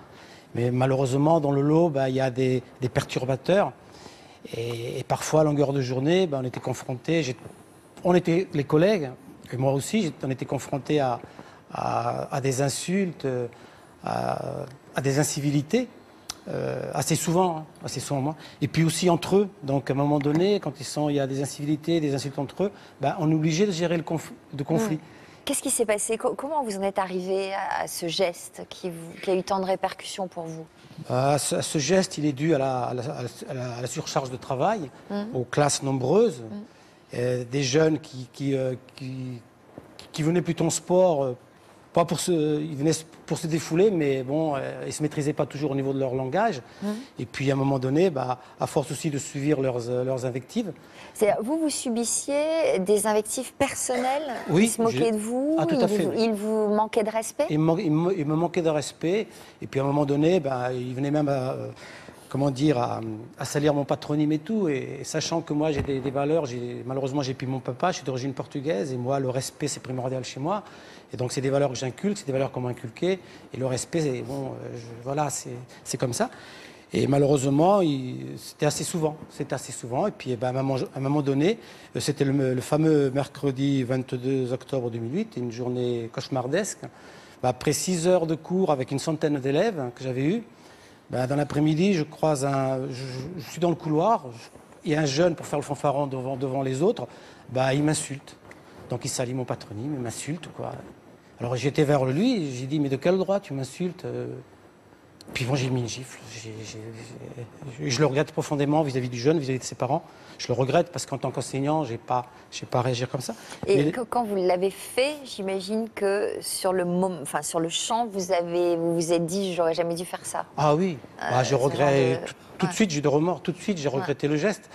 Speaker 14: Mais malheureusement, dans le lot, il y a des perturbateurs. Et parfois, à longueur de journée, on était confrontés, on était les collègues, et moi aussi, on était confrontés à des insultes, à des incivilités, assez souvent. Et puis aussi entre eux. Donc à un moment donné, quand il y a des incivilités, des insultes entre eux, on est obligé de gérer le conflit.
Speaker 2: Qu'est-ce qui s'est passé? Comment vous en êtes arrivé à ce geste qui a eu tant de répercussions pour vous?
Speaker 14: Ce geste, il est dû à la surcharge de travail, aux classes nombreuses, des jeunes qui venaient plutôt en sport, pas ils venaient pour se défouler, mais bon, ils ne se maîtrisaient pas toujours au niveau de leur langage. Et puis à un moment donné, à force aussi de suivre leurs invectives.
Speaker 2: Vous subissiez des invectives personnelles?
Speaker 14: Oui,
Speaker 2: ils se moquaient de vous?
Speaker 14: Tout à fait.
Speaker 2: Ils vous manquaient de respect?
Speaker 14: Ils me manquaient de respect. Et puis à un moment donné, ils venaient même à salir mon patronyme et tout. Et sachant que moi, j'ai des valeurs, malheureusement, j'ai plus mon papa, je suis d'origine portugaise. Et moi, le respect, c'est primordial chez moi. Et donc, c'est des valeurs que j'inculque, c'est des valeurs qu'on m'a inculquées. Et le respect, voilà, c'est comme ça. Et malheureusement, c'était assez souvent. Et puis, à un moment donné, c'était le fameux mercredi 22 octobre 2008, une journée cauchemardesque. Après 6 heures de cours avec une centaine d'élèves que j'avais eus, dans l'après-midi, je suis dans le couloir. Il y a un jeune pour faire le fanfaron devant les autres. Il m'insulte. Donc, il salit mon patronyme, il m'insulte, quoi. Alors, j'étais vers lui, j'ai dit, mais de quel droit tu m'insultes? Puis bon, j'ai mis une gifle. Je le regrette profondément vis-à-vis du jeune, vis-à-vis de ses parents. Je le regrette parce qu'en tant qu'enseignant, je n'ai pas réagi comme ça.
Speaker 2: Et quand vous l'avez fait, j'imagine que sur le champ, vous vous êtes dit, j'aurais jamais dû faire ça.
Speaker 14: Ah oui, je regrette. Tout de suite, j'ai eu de remords. Tout de suite, j'ai regretté le geste.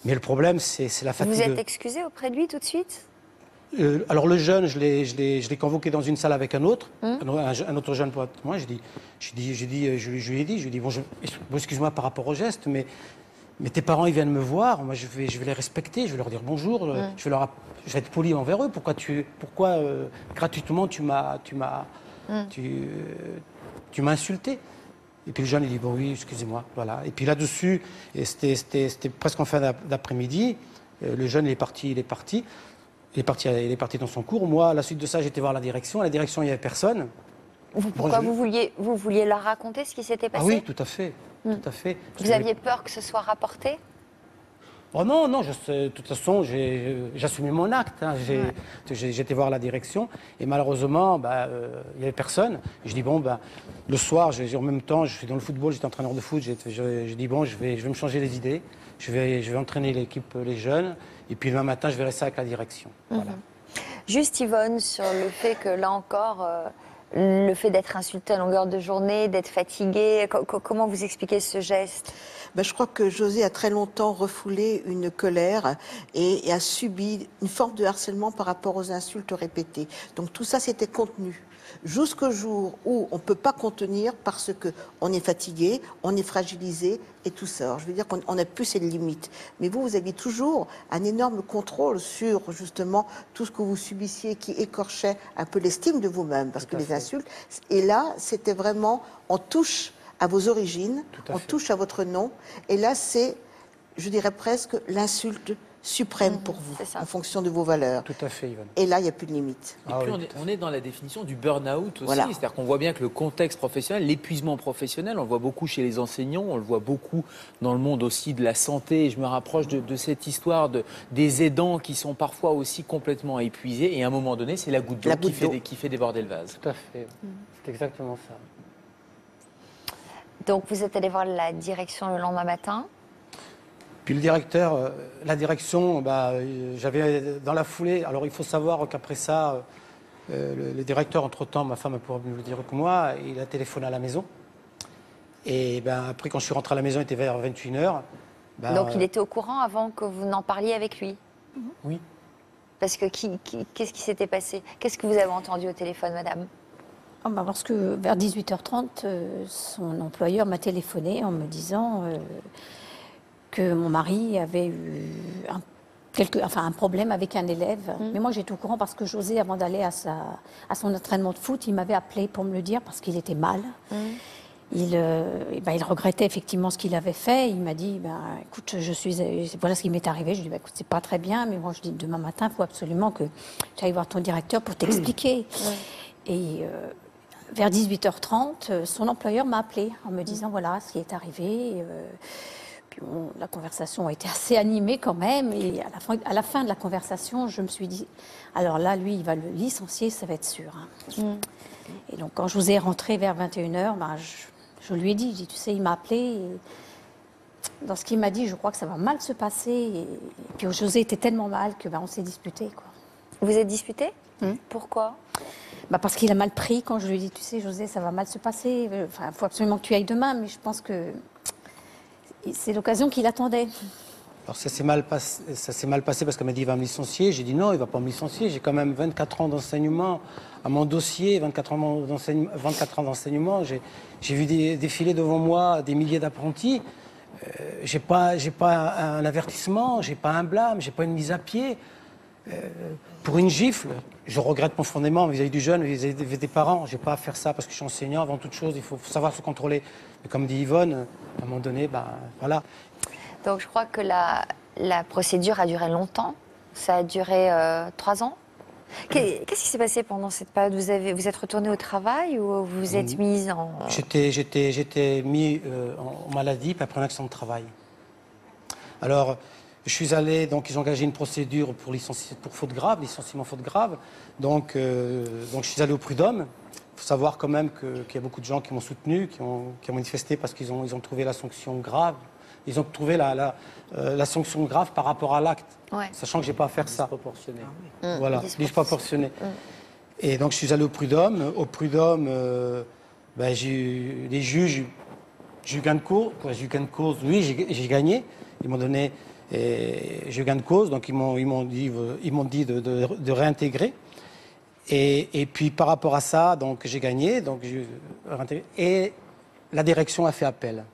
Speaker 14: Mais le problème, c'est la fatigue.
Speaker 2: Vous êtes excusé auprès de lui tout de suite?
Speaker 14: Alors le jeune, je l'ai convoqué dans une salle avec un autre, un autre jeune pote. Moi, je lui ai dit, bon, excuse-moi par rapport au geste, mais tes parents, ils viennent me voir, moi je vais les respecter, je vais leur dire bonjour, je vais être poli envers eux. Pourquoi gratuitement tu m'as insulté? Et puis le jeune, il dit bon oui, excusez-moi, voilà. Et puis là-dessus, c'était presque en fin d'après-midi. Le jeune, il est parti dans son cours. Moi, à la suite de ça, j'étais voir la direction. À la direction, il n'y avait personne.
Speaker 2: Pourquoi vous vouliez leur raconter ce qui s'était passé?
Speaker 14: Ah oui, tout à fait. Tout à fait.
Speaker 2: Vous aviez peur que ce soit rapporté?
Speaker 14: Oh non, non, de toute façon, j'assumais mon acte. Hein. J'étais voir la direction et malheureusement, il n'y avait personne. Et je dis, bon, le soir, en même temps, je suis dans le football, j'étais entraîneur de foot. J'ai dit, bon, je vais me changer les idées. Je vais entraîner l'équipe, les jeunes. Et puis le matin, je verrai ça avec la direction. Voilà.
Speaker 2: Juste Yvonne, sur le fait que là encore, le fait d'être insulté à longueur de journée, d'être fatigué, comment vous expliquez ce geste ?
Speaker 6: Je crois que José a très longtemps refoulé une colère et a subi une forme de harcèlement par rapport aux insultes répétées. Donc tout ça, c'était contenu. Jusqu'au jour où on ne peut pas contenir parce qu'on est fatigué, on est fragilisé et tout ça. Alors, je veux dire qu'on n'a plus ces limites. Mais vous aviez toujours un énorme contrôle sur justement tout ce que vous subissiez qui écorchait un peu l'estime de vous-même. Parce que les insultes, et là, c'était vraiment, on touche à vos origines, on touche à votre nom. Et là, c'est, je dirais presque, l'insulte suprême pour vous, en fonction de vos valeurs.
Speaker 14: Tout à fait, Yvonne.
Speaker 6: Et là, il n'y a plus de limite.
Speaker 4: Et puis, on est dans la définition du burn-out aussi.
Speaker 6: Voilà.
Speaker 4: C'est-à-dire qu'on voit bien que le contexte professionnel, l'épuisement professionnel, on le voit beaucoup chez les enseignants, on le voit beaucoup dans le monde aussi de la santé. Et je me rapproche de cette histoire des aidants qui sont parfois aussi complètement épuisés. Et à un moment donné, c'est la goutte d'eau qui fait déborder le vase.
Speaker 5: Tout à fait. C'est exactement ça.
Speaker 2: Donc, vous êtes allé voir la direction le lendemain matin.
Speaker 14: Puis le directeur, la direction, j'avais dans la foulée. Alors il faut savoir qu'après ça, le directeur, entre-temps, ma femme pourra mieux le dire que moi, il a téléphoné à la maison. Et après, quand je suis rentré à la maison, il était vers 21h.
Speaker 2: Donc il était au courant avant que vous n'en parliez avec lui?
Speaker 14: Oui.
Speaker 2: Parce que qu'est-ce qui s'était passé? Qu'est-ce que vous avez entendu au téléphone, madame?
Speaker 10: Parce que vers 18h30, son employeur m'a téléphoné en me disant que mon mari avait eu un problème avec un élève. Mais moi, j'étais au courant parce que José, avant d'aller à son entraînement de foot, il m'avait appelé pour me le dire parce qu'il était mal. Il regrettait effectivement ce qu'il avait fait. Il m'a dit, écoute, voilà ce qui m'est arrivé. Je lui ai dit, écoute, c'est pas très bien, mais moi, je dis, demain matin, il faut absolument que tu ailles voir ton directeur pour t'expliquer. Et vers 18h30, son employeur m'a appelé en me disant, voilà ce qui est arrivé. La conversation a été assez animée quand même, et à la fin de la conversation, je me suis dit, alors là, lui, il va le licencier, ça va être sûr. Et donc, quand José est rentré vers 21h, je lui ai dit, tu sais, il m'a appelé, et dans ce qu'il m'a dit, je crois que ça va mal se passer, et puis José était tellement mal que on s'est disputé, quoi.
Speaker 2: Vous êtes disputé? Pourquoi?
Speaker 10: Parce qu'il a mal pris quand je lui ai dit, tu sais, José, ça va mal se passer, il faut absolument que tu ailles demain, mais je pense que c'est l'occasion qu'il attendait.
Speaker 14: Alors ça s'est mal passé parce qu'elle m'a dit il va me licencier. J'ai dit non, il ne va pas me licencier. J'ai quand même 24 ans d'enseignement à mon dossier, 24 ans d'enseignement. J'ai vu défiler devant moi des milliers d'apprentis. J'ai pas un avertissement, j'ai pas un blâme, j'ai pas une mise à pied. Pour une gifle, je regrette profondément vis-à-vis du jeune, vis-à-vis des parents. J'ai pas à faire ça parce que je suis enseignant. Avant toute chose, il faut savoir se contrôler. Mais comme dit Yvonne, à un moment donné, voilà.
Speaker 2: Donc je crois que la procédure a duré longtemps. Ça a duré 3 ans. Qu'est-ce qui s'est passé pendant cette période? Vous êtes retourné au travail ou vous vous êtes mise en...
Speaker 14: J'étais mis en maladie, puis après un accident de travail. Alors, je suis allé, donc ils ont engagé une procédure pour faute grave, licenciement faute grave. Donc je suis allé au prud'homme. Il faut savoir quand même qu'il y a beaucoup de gens qui m'ont soutenu, qui ont manifesté parce qu'ils ont trouvé la sanction grave. Ils ont trouvé la sanction grave par rapport à l'acte, sachant que je n'ai pas à faire ça.
Speaker 5: Disproportionné.
Speaker 14: Voilà, disproportionné. Et donc je suis allé au prud'homme. Au prud'homme, j'ai eu les juges, j'ai eu gain de cause. J'ai eu gain de cause, oui, j'ai gagné. Ils m'ont donné, j'ai eu gain de cause, donc ils m'ont dit de réintégrer. Et puis par rapport à ça, donc j'ai gagné, donc j'ai réintégré. Et la direction a fait appel.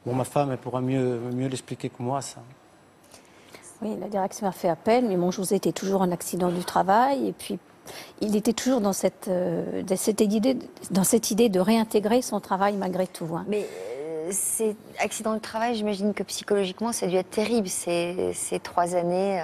Speaker 14: Bon, ma femme, elle pourra mieux l'expliquer que moi, ça.
Speaker 10: Oui, la direction a fait appel, mais mon José était toujours en accident du travail, et puis il était toujours dans cette idée de réintégrer son travail malgré tout.
Speaker 2: Mais Ces accidents du travail, j'imagine que psychologiquement, ça a dû être terrible, ces 3 années.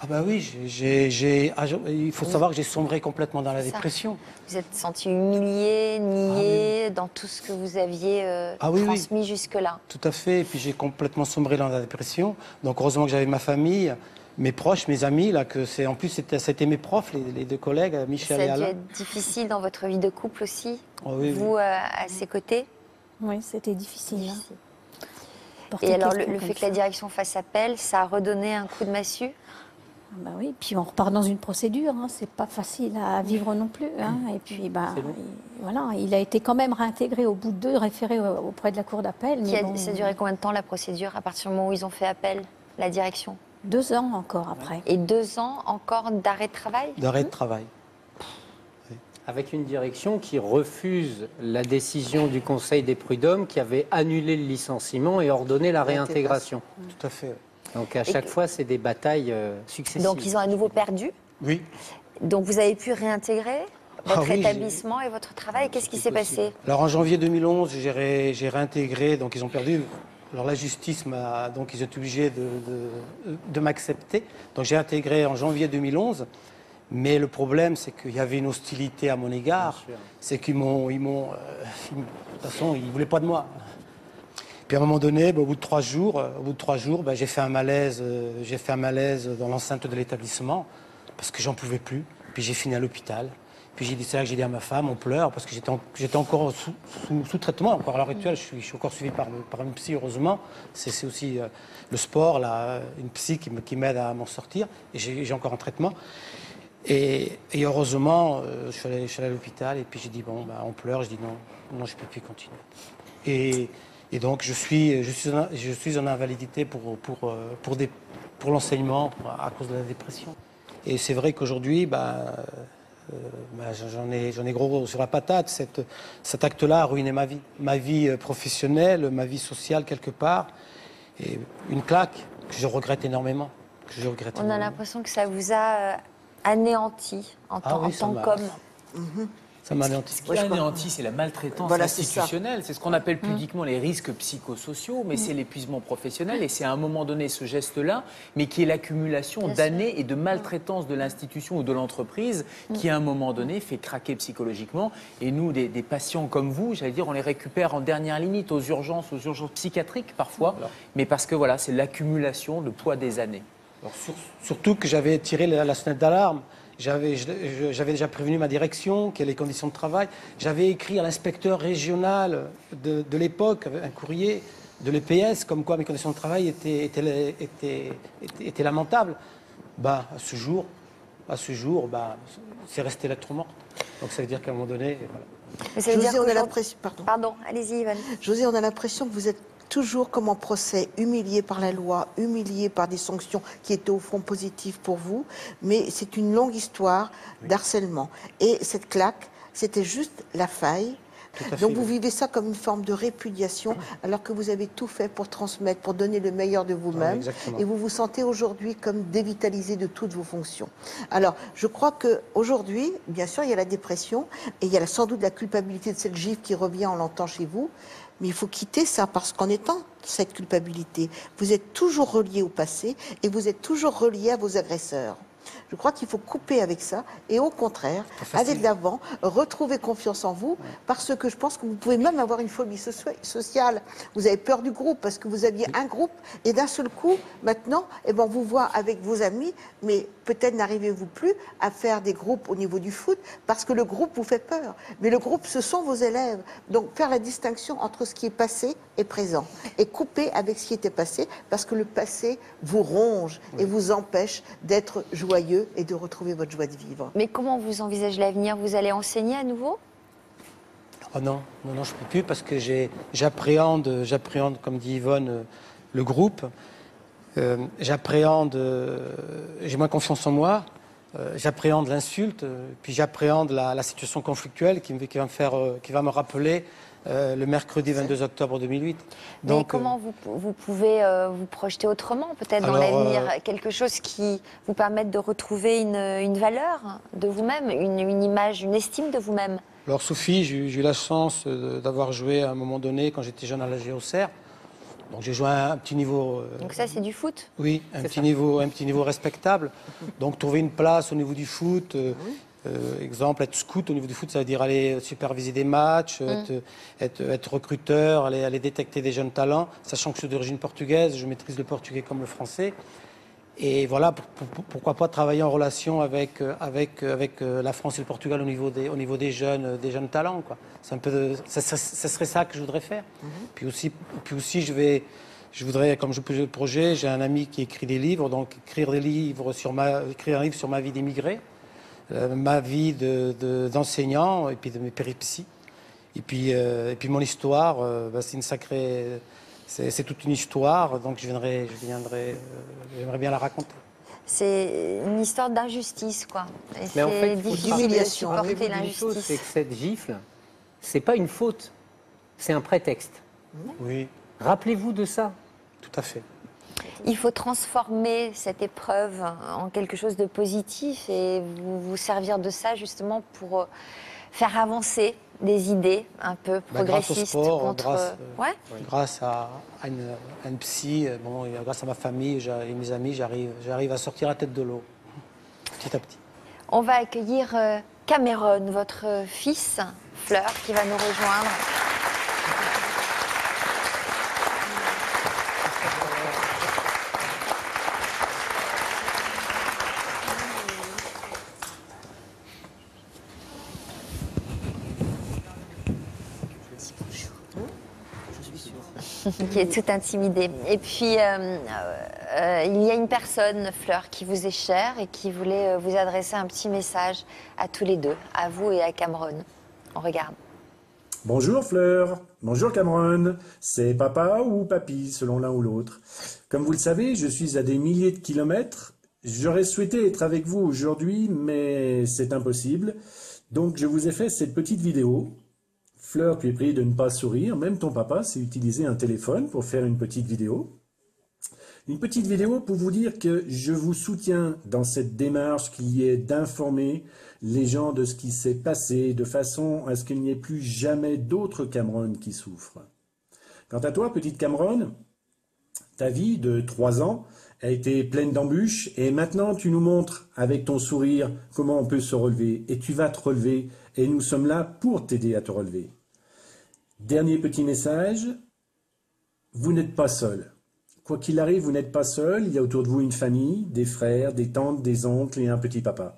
Speaker 14: Ah bah oui, il faut savoir que j'ai sombré complètement dans la dépression.
Speaker 2: Vous êtes senti humilié, nié dans tout ce que vous aviez transmis jusque-là.
Speaker 14: Tout à fait, et puis j'ai complètement sombré dans la dépression. Donc heureusement que j'avais ma famille, mes proches, mes amis, là, en plus c'était mes profs, les 2 collègues, Michel et Alain.
Speaker 2: Ça a dû être difficile dans votre vie de couple aussi,
Speaker 14: oui,
Speaker 2: vous à ses côtés?
Speaker 10: Oui, c'était difficile.
Speaker 2: Et alors le fait que la direction fasse appel, ça a redonné un coup de massue?
Speaker 10: Bah oui, puis on repart dans une procédure, hein. C'est pas facile à vivre non plus. Hein. Et puis, voilà, il a été quand même réintégré au bout de 2 référés auprès de la cour d'appel.
Speaker 2: Ça a duré combien de temps la procédure à partir du moment où ils ont fait appel, la direction?
Speaker 10: 2 ans encore après.
Speaker 2: Et 2 ans encore d'arrêt de travail?
Speaker 14: D'arrêt de travail.
Speaker 5: Avec une direction qui refuse la décision du Conseil des prud'hommes qui avait annulé le licenciement et ordonné la réintégration.
Speaker 14: Tout à fait.
Speaker 5: Donc à chaque fois, c'est des batailles successives.
Speaker 2: Donc ils ont à nouveau perdu?
Speaker 14: Oui.
Speaker 2: Donc vous avez pu réintégrer votre établissement et votre travail. Qu'est-ce qui s'est passé?
Speaker 14: Alors en janvier 2011, j'ai réintégré, donc ils ont perdu. Alors la justice donc ils étaient obligés de m'accepter. Donc j'ai intégré en janvier 2011. Mais le problème, c'est qu'il y avait une hostilité à mon égard. C'est qu'ils de toute façon, ils ne voulaient pas de moi. Puis à un moment donné, au bout de 3 jours, j'ai fait un malaise dans l'enceinte de l'établissement parce que j'en pouvais plus. Puis j'ai fini à l'hôpital. Puis c'est là que j'ai dit à ma femme, on pleure parce que j'étais encore sous traitement. Encore à l'heure actuelle, je suis encore suivi par une psy, heureusement. C'est aussi le sport, une psy qui m'aide à m'en sortir. Et j'ai encore un traitement. Et heureusement, je suis allé à l'hôpital et puis j'ai dit, on pleure. Je dis non, je ne peux plus continuer. Et donc, je suis en invalidité pour l'enseignement à cause de la dépression. Et c'est vrai qu'aujourd'hui, j'en ai gros sur la patate. Cet acte-là a ruiné ma vie professionnelle, ma vie sociale quelque part. Et une claque que je regrette énormément.
Speaker 2: On a l'impression que ça vous a anéanti en tant qu'homme.
Speaker 14: Ça m'a anéanti.
Speaker 4: Ce qui a anéanti, c'est la maltraitance institutionnelle. C'est ce qu'on appelle pudiquement les risques psychosociaux, mais c'est l'épuisement professionnel. Et c'est à un moment donné ce geste-là, mais qui est l'accumulation d'années et de maltraitance de l'institution ou de l'entreprise qui, à un moment donné, fait craquer psychologiquement. Et nous, des patients comme vous, j'allais dire, on les récupère en dernière limite aux urgences psychiatriques parfois, mais parce que voilà, c'est l'accumulation de poids des années.
Speaker 14: Alors, surtout que j'avais tiré la sonnette d'alarme. J'avais déjà prévenu ma direction, qu'il y a les conditions de travail. J'avais écrit à l'inspecteur régional de l'époque, un courrier de l'EPS, comme quoi mes conditions de travail étaient lamentables. À ce jour, c'est resté lettre morte. Donc ça veut dire qu'à un moment donné... Voilà.
Speaker 6: José, on a l'impression...
Speaker 2: Pardon, allez-y Yvonne.
Speaker 6: José, on a l'impression que vous êtes toujours comme en procès, humilié par la loi, humilié par des sanctions qui étaient au fond positives pour vous, mais c'est une longue histoire d'harcèlement. Et cette claque, c'était juste la faille. Donc vous vivez ça comme une forme de répudiation, alors que vous avez tout fait pour transmettre, pour donner le meilleur de vous-même, et vous vous sentez aujourd'hui comme dévitalisé de toutes vos fonctions. Alors, je crois qu'aujourd'hui, bien sûr, il y a la dépression, et il y a sans doute la culpabilité de cette gifle qui revient, on l'entend chez vous, mais il faut quitter ça, parce qu'en étant cette culpabilité, vous êtes toujours relié au passé, et vous êtes toujours relié à vos agresseurs. Je crois qu'il faut couper avec ça et au contraire, aller de l'avant, retrouver confiance en vous, parce que je pense que vous pouvez même avoir une phobie sociale. Vous avez peur du groupe parce que vous aviez un groupe et d'un seul coup, maintenant, on vous voit avec vos amis, mais peut-être n'arrivez-vous plus à faire des groupes au niveau du foot parce que le groupe vous fait peur. Mais le groupe, ce sont vos élèves. Donc faire la distinction entre ce qui est passé et présent et couper avec ce qui était passé parce que le passé vous ronge et vous empêche d'être joyeux et de retrouver votre joie de vivre.
Speaker 2: Mais comment vous envisagez l'avenir? Vous allez enseigner à nouveau?
Speaker 14: Oh non, je ne peux plus parce que j'appréhende, comme dit Yvonne, le groupe. J'appréhende, j'ai moins confiance en moi. J'appréhende l'insulte, puis j'appréhende la situation conflictuelle qui va me rappeler le mercredi 22 octobre 2008.
Speaker 2: Mais
Speaker 14: Donc,
Speaker 2: comment vous pouvez vous projeter autrement, peut-être dans
Speaker 14: alors,
Speaker 2: l'avenir, quelque chose qui vous permette de retrouver une valeur de vous-même, une image, une estime de vous-même?
Speaker 14: alors Sophie, j'ai eu la chance d'avoir joué à un moment donné quand j'étais jeune à la Géocère. Donc j'ai joué à un petit niveau.
Speaker 2: Donc ça, c'est du foot?
Speaker 14: Oui, un petit niveau respectable. Donc trouver une place au niveau du foot. Exemple, être scout au niveau du foot, ça veut dire aller superviser des matchs, être recruteur, aller détecter des jeunes talents, sachant que je suis d'origine portugaise, je maîtrise le portugais comme le français. Et voilà, pourquoi pas travailler en relation avec la France et le Portugal au niveau des jeunes talents, quoi. C'est un peu ça serait ça que je voudrais faire. Puis aussi je voudrais, comme je fais le projet, j'ai un ami qui écrit des livres, donc écrire un livre sur ma vie d'émigré, ma vie d'enseignant et puis de mes péripéties. Et puis mon histoire, c'est une sacrée... C'est toute une histoire, donc j'aimerais bien la raconter.
Speaker 2: C'est une histoire d'injustice, quoi. Et
Speaker 5: Mais en fait,
Speaker 2: c'est difficile de supporter l'injustice.
Speaker 5: C'est que cette gifle, c'est pas une faute, c'est un prétexte.
Speaker 14: Oui.
Speaker 5: Rappelez-vous de ça.
Speaker 14: Tout à fait.
Speaker 2: Il faut transformer cette épreuve en quelque chose de positif et vous servir de ça justement pour faire avancer des idées un peu progressistes.
Speaker 14: Grâce au sport,
Speaker 2: contre...
Speaker 14: grâce à une psy, grâce à ma famille et mes amis, j'arrive à sortir la tête de l'eau, petit à petit.
Speaker 2: On va accueillir Cameron, votre fils, Fleur, qui va nous rejoindre. Qui est tout intimidé. Et puis, il y a une personne, Fleur, qui vous est chère et qui voulait vous adresser un petit message à tous les deux, à vous et à Cameron. On regarde.
Speaker 19: Bonjour Fleur, bonjour Cameron, c'est papa ou papy, selon l'un ou l'autre. Comme vous le savez, je suis à des milliers de kilomètres. J'aurais souhaité être avec vous aujourd'hui, mais c'est impossible. Donc je vous ai fait cette petite vidéo. Fleur, tu es priée de ne pas sourire, même ton papa sait utiliser un téléphone pour faire une petite vidéo. Une petite vidéo pour vous dire que je vous soutiens dans cette démarche qui est d'informer les gens de ce qui s'est passé, de façon à ce qu'il n'y ait plus jamais d'autres Cameron qui souffrent. Quant à toi, petite Cameron, ta vie de 3 ans a été pleine d'embûches et maintenant tu nous montres avec ton sourire comment on peut se relever et tu vas te relever et nous sommes là pour t'aider à te relever. Dernier petit message, vous n'êtes pas seul. Quoi qu'il arrive, vous n'êtes pas seul, il y a autour de vous une famille, des frères, des tantes, des oncles et un petit papa.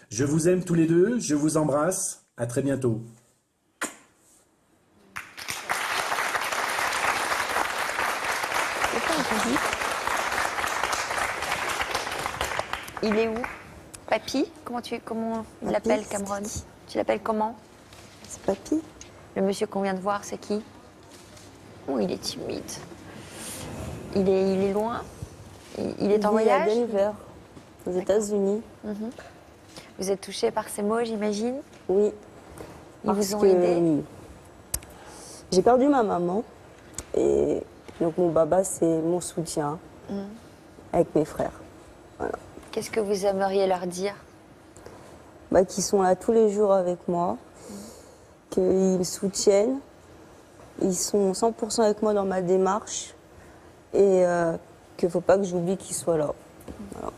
Speaker 19: Je vous aime tous les deux, je vous embrasse, à très bientôt.
Speaker 2: Il est où? Papy? Comment il l'appelle, Cameron? Tu l'appelles comment?
Speaker 1: C'est Papy.
Speaker 2: Le monsieur qu'on vient de voir, c'est qui? Oh, il est timide. Il est loin? Il est en voyage?
Speaker 1: À Denver, aux États-Unis.
Speaker 2: Vous êtes touché par ces mots, j'imagine?
Speaker 1: Oui.
Speaker 2: Ils vous ont aidé?
Speaker 1: J'ai perdu ma maman. Et donc mon baba, c'est mon soutien avec mes frères. Voilà.
Speaker 2: Qu'est-ce que vous aimeriez leur dire?
Speaker 1: Qu'ils sont là tous les jours avec moi, qu'ils me soutiennent, ils sont 100% avec moi dans ma démarche et qu'il ne faut pas que j'oublie qu'ils soient là. Voilà.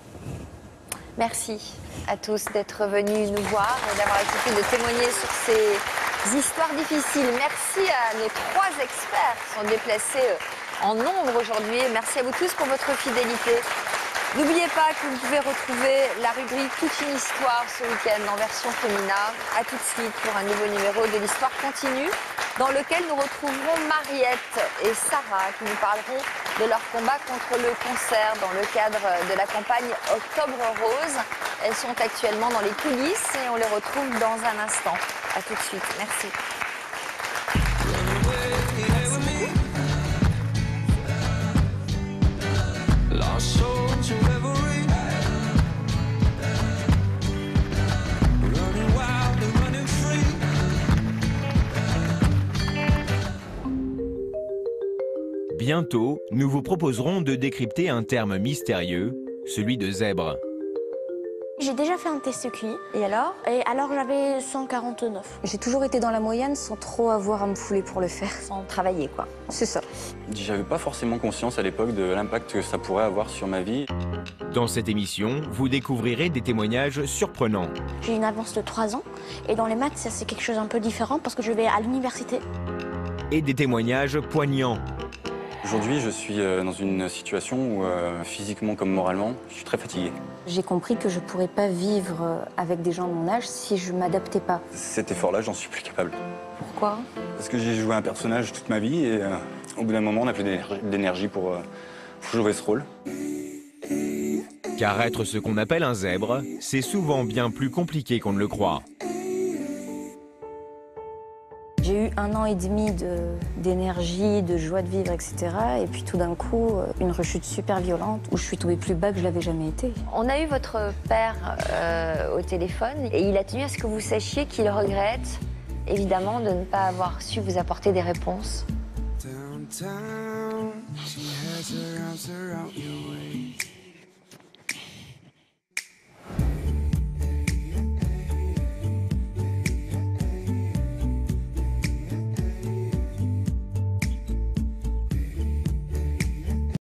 Speaker 2: Merci à tous d'être venus nous voir et d'avoir accepté de témoigner sur ces histoires difficiles. Merci à nos 3 experts qui sont déplacés en nombre aujourd'hui. Merci à vous tous pour votre fidélité. N'oubliez pas que vous pouvez retrouver la rubrique Toute une histoire ce week-end en version féminin. A tout de suite pour un nouveau numéro de l'Histoire continue dans lequel nous retrouverons Mariette et Sarah qui nous parleront de leur combat contre le cancer dans le cadre de la campagne Octobre Rose. Elles sont actuellement dans les coulisses et on les retrouve dans un instant. A tout de suite. Merci.
Speaker 8: Bientôt, nous vous proposerons de décrypter un terme mystérieux, celui de zèbre.
Speaker 20: J'ai déjà fait un test QI.
Speaker 2: Et alors?
Speaker 20: Et alors j'avais 149.
Speaker 21: J'ai toujours été dans la moyenne sans trop avoir à me fouler pour le faire.
Speaker 2: Sans travailler, quoi.
Speaker 21: C'est ça.
Speaker 22: J'avais pas forcément conscience à l'époque de l'impact que ça pourrait avoir sur ma vie.
Speaker 8: Dans cette émission, vous découvrirez des témoignages surprenants.
Speaker 20: J'ai une avance de 3 ans. Et dans les maths, ça c'est quelque chose un peu différent parce que je vais à l'université.
Speaker 8: Et des témoignages poignants.
Speaker 22: Aujourd'hui, je suis dans une situation où, physiquement comme moralement, je suis très fatigué.
Speaker 21: J'ai compris que je pourrais pas vivre avec des gens de mon âge si je m'adaptais pas.
Speaker 22: Cet effort-là, j'en suis plus capable.
Speaker 2: Pourquoi?
Speaker 22: Parce que j'ai joué un personnage toute ma vie et au bout d'un moment, on n'a plus d'énergie pour jouer ce rôle.
Speaker 8: Car être ce qu'on appelle un zèbre, c'est souvent bien plus compliqué qu'on ne le croit.
Speaker 21: J'ai eu 1 an et demi d'énergie, de joie de vivre, etc. Et puis tout d'un coup, une rechute super violente où je suis tombée plus bas que je l'avais jamais été.
Speaker 2: On a eu votre père au téléphone et il a tenu à ce que vous sachiez qu'il regrette, évidemment, de ne pas avoir su vous apporter des réponses.
Speaker 23: Downtown, she has her arms around your waist.